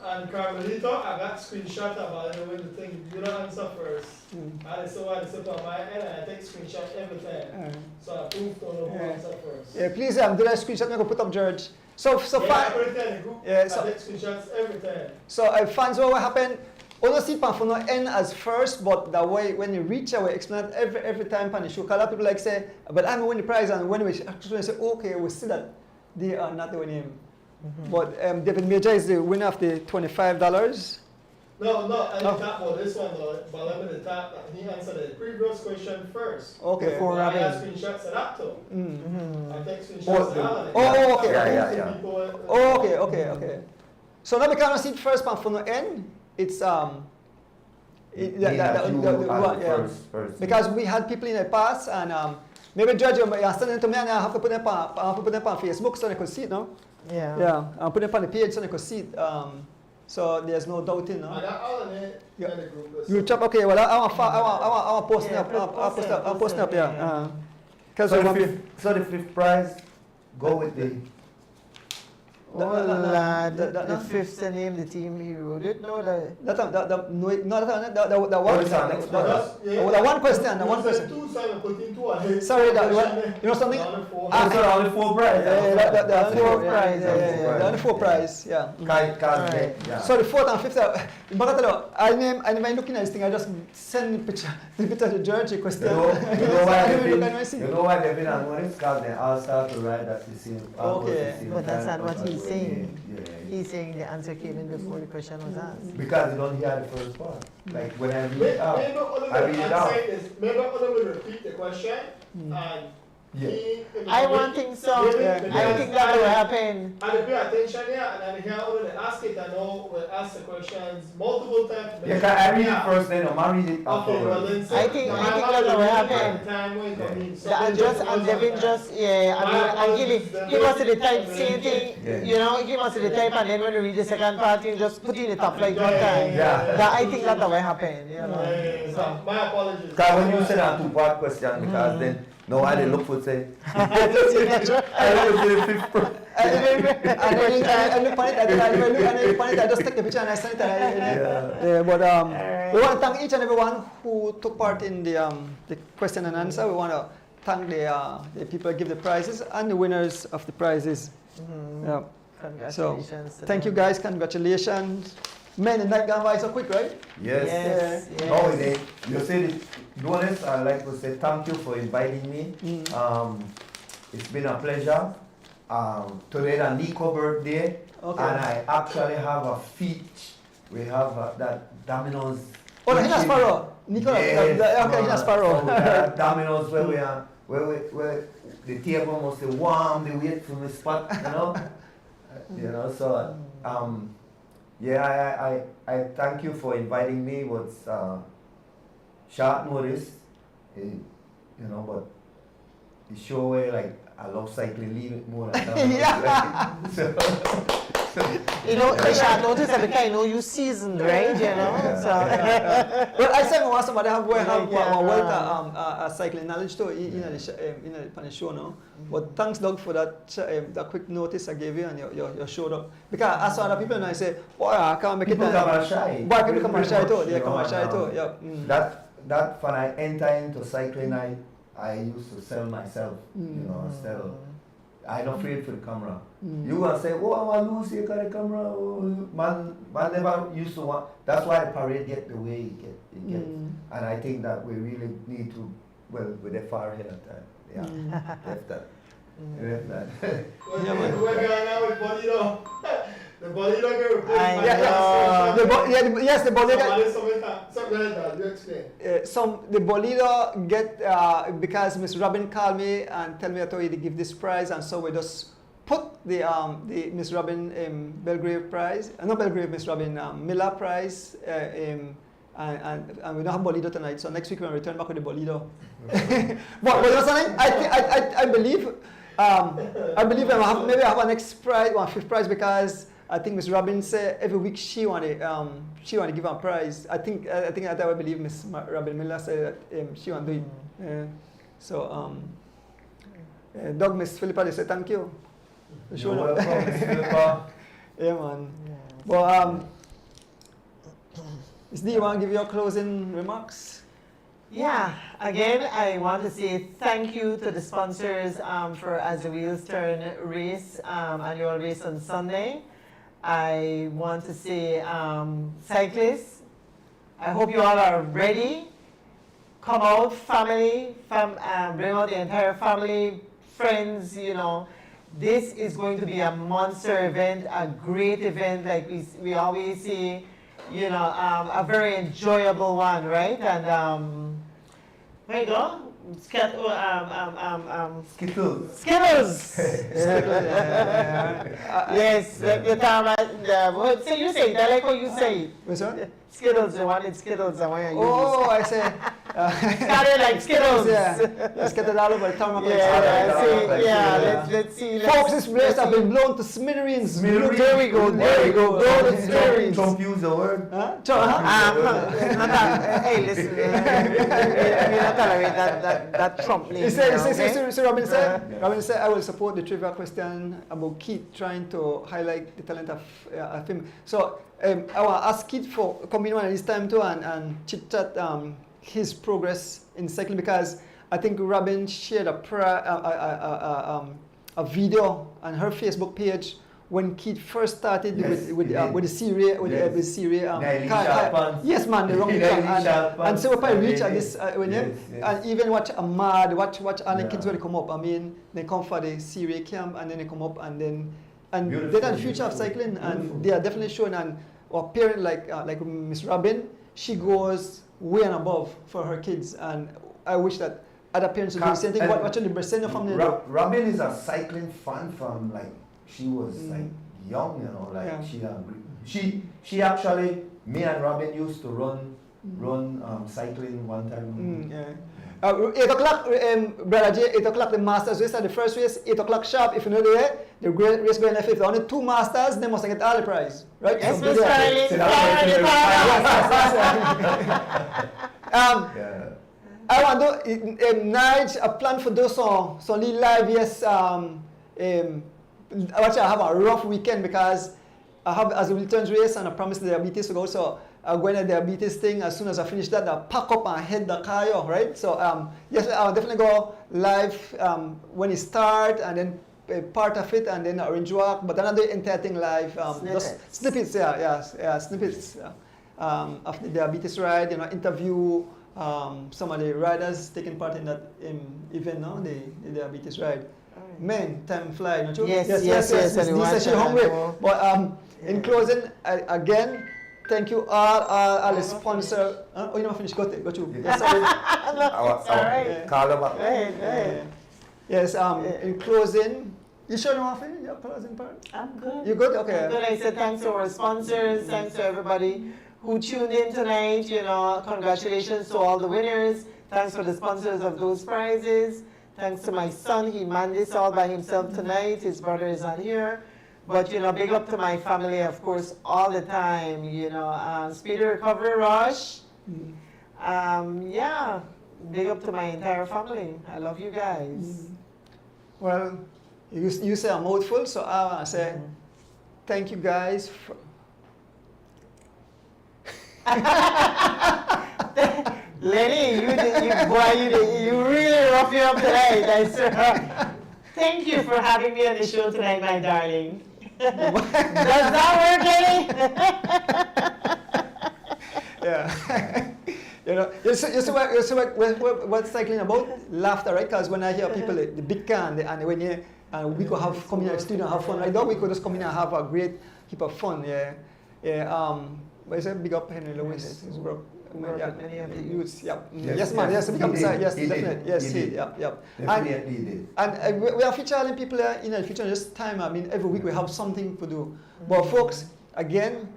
And Carmelito, I got screenshot about it when the thing, you don't answer first. And so I sit on my end and I take screenshot every time. So I prove to know who answer first. Yeah, please, do that screenshot. I'm going to put up George. So I fine. put it in the group. Yeah, I so- take screenshots every time. So fans, what happened? Honestly, for no end as first, but that way when you reach, I will explain it every time. Pan the show, a lot of people like say, but I'm winning the prize, and when we actually say, okay, we see that they are not the winning. But David Major is the winner of the $25. No, I didn't talk about this one though, but let me talk that he answered the previous question first. Okay. Before I have Robin. screenshots of that too. I take screenshots Oh, of all of it. oh, okay. Yeah. Okay. So now we cannot see it first, but for no end, it's First. because we had people in the past, and maybe Judge, you're sending it to me, and I have to put them on Facebook so they could see it, no? Yeah. Yeah, I'll put it on the page so they could see it. So there's no doubting, no? And all of it in the group. You chop, okay, well, I want post it Yeah, up, post it up, I'll post it up, yeah. yeah. Because So the fifth prize, go with the. The fifth name, the team he rode it. No, the. the one question, the one question. Two, so I put in two ahead. Sorry, you know something? Only four prizes. The only four prize, yeah. Yeah. So the fourth and fifth, I'm looking at this thing, I just send the picture to George, question. You know why they've been on one? Because they all start to ride at the same Okay. But that's not what he's saying. Yeah. He's saying the answer came in before the question was asked. Because you don't hear the first part. Like when I read it out, Maybe I read it out. maybe I will repeat the question and I want things so. I think that will happen. And pay attention here and then here when they ask it, I know we'll ask the questions multiple times. Yeah, can I read it first, then I'll read it Okay, well afterwards. then I think that will happen. Time when it comes. And Devin just, and he must have the type same thing, you know, he must have the type, and then when you read the second part, you just put in the top like one time. Yeah. That I think that will happen, you know. So, my apologies. Because when you said a two-part question, because then no I look for say. I look for the fifth prize. I just take the picture and I send it. But we want to thank each and everyone who took part in the question and answer. We want to thank the people who give the prizes and the winners of the prizes. Yeah. So thank you guys. Congratulations. Man, the night gone by so quick, right? Yes. No, you said it. Bonus, I'd like to say thank you for inviting me. It's been a pleasure. Today is Nico's birthday, and I actually have a feat. We have that Domino's. Oh, the Hina Sparrow. Nico, okay, Hina Sparrow. So Domino's where the table must be warm, they wait for the spot, you know. So I thank you for inviting me. It was short notice, but it show where like I love cycling leave it more than that. You know, the short notice because I know you seasoned, right? You know. So. Well, I said once somebody have a cycling knowledge too in the show now. But thanks, Doug, for that quick notice I gave you and you showed up. Because I saw other people and I say, boy, I can't make it. People come shy. Boy, people come shy too. They come shy too. Yeah. That when I enter into cycling, I used to sell myself. I'm afraid for the camera. You gonna say, oh, I want to lose you got the camera. Oh, man never used to want. That's why the parade get the way it gets. And I think that we really need to, we're far ahead of time. Yeah, left that. We're going out with body though. The Bolido get replaced I by know. Yes, the Bolido. Something like that. You explain. The Bolido get because Miss Robin called me and tell me that they give this prize, and so we just put the Miss Robin Belgrave prize, not Belgrave, Miss Robin Miller prize, and we don't have Bolido tonight. So next week we return back with the Bolido. but you know something? I believe maybe I have a next prize, one fifth prize, because I think Miss Robin said every week she want to give a prize. I think that I believe Miss Robin Miller said that she want to do it. So Doug, Miss Philippa, they say thank you. You're welcome, Miss Philippa. Yeah, man. Well, Ms. D, you want to give your closing remarks? Yeah, again, I want to say thank you to the sponsors for As the Wheels Turn race, annual race on Sunday. I want to say, cyclists, I hope you all are ready. Come out, family, bring out the entire family, friends, you know. This is going to be a monster event, a great event, like we always say, you know, a very enjoyable one, right? And where you go? Skittles. Skittles. Yes, the time. So you say that like how you say it. What's that? Skittles, the one in Skittles, the one you use. Oh, I say. Started like Skittles. Let's get it all over the tarmac. Let's see. Folks, this place has been blown to smithereens. There we go. Blown to smithereens. Trump used the word. Hey, listen. We don't tolerate that Trump name. Robin said, I will support the trivia question about Keith trying to highlight the talent of him. So I want to ask Keith for coming on this time too and chit chat his progress in cycling, because I think Robin shared a video on her Facebook page when Keith first started with the series, yes, man, the wrong and so if I reach at this and even watch other kids when they come up. I mean, they come for the series camp and then they come up and they're the future of cycling, and they are definitely showing. And a parent like Miss Robin, she goes way and above for her kids, and I wish that other parents would do the same thing. Watching the Brazilian family. Robin is a cycling fan from like she was like young, you know, like she actually, me and Robin used to run cycling one time. 8 o'clock, Brother J, 8 o'clock the Masters race, the first race, 8 o'clock sharp. If you know the race going left, if there are only 2 Masters, they must get all the prize, right? Yes, so Miss I want to Nige, a plan for those some live, yes. Actually, I have a rough weekend because I have as a Wilton's race and I promised the diabetes to go. So I'm going to the diabetes thing. As soon as I finish that, I'll pack up and head the car, right? So yes, I'll definitely go live when it starts, and then part of it, and then Orange Walk. But another entire thing live. Snippets, snippets of the diabetes ride. You know, interview some of the riders taking part in that event, no? The diabetes ride. Man, time fly, don't you? Yes. This is hungry. But in closing, again, thank you all the sponsors. Oh, you not finished? Got you. Yes, sorry. Call them up. Yes. In closing, you sure you want to finish your closing part? I'm good. You good? Okay. I'm good. I said thanks to our sponsors. Thanks to everybody who tuned in tonight. You know, congratulations to all the winners. Thanks for the sponsors of those prizes. Thanks to my son, he manned this all by himself tonight. His brother is not here. But, you know, big up to my family, of course, all the time. You know, speedy recovery, Rush. Yeah, big up to my entire family. I love you guys. Well, you say a mouthful, so I want to say thank you guys. Lenny, you really rough you up tonight, I swear. Thank you for having me on the show tonight, my darling. Does that work, Lenny? Yeah. You see what's cycling about? Laughter, right? Because when I hear people, the big can, and when we could have come in the studio and have fun like that, we could just come in and have a great keep up fun, yeah. Yeah, but it's a big up Henry Lewis, his work. Work Yeah, with many of the youths, yeah. Yes, Yes, man, yes, yes, big up he side, did, yes, he did, definitely, yes, he he, did. yep, yep. Definitely did. And we are featuring people in the future, just time, I mean, every week we have something to do. But folks, again,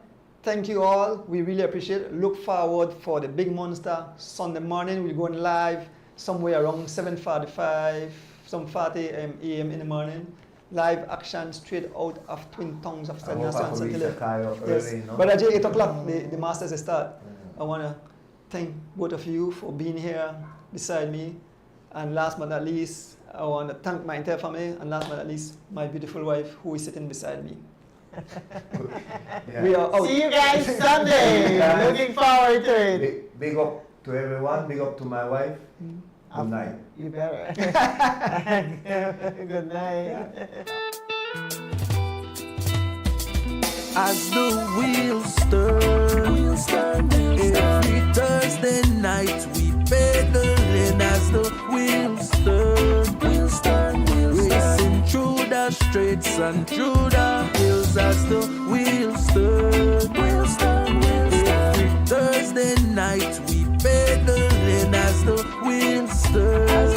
thank you all. We really appreciate it. Look forward for the Big Monster Sunday morning. We're going live somewhere around 7:45, some 40 a.m. in the morning. Live action straight out of Twin Tongues of I St. hope I Innocent. can reach Cairo Yes. early, no? But at 8 o'clock, the masters start. I want to thank both of you for being here beside me. And last but not least, I want to thank my entire family. And last but not least, my beautiful wife who is sitting beside me. Yeah. We are out. See you guys Sunday. Yeah. Looking forward to it. Big up to everyone. Big up to my wife. Good night. You better. Good night. As the wheels turn, every Thursday night we pedaling. As the wheels turn, racing through the streets and through the hills. As the wheels turn, every Thursday night we pedaling. As the wheels turn.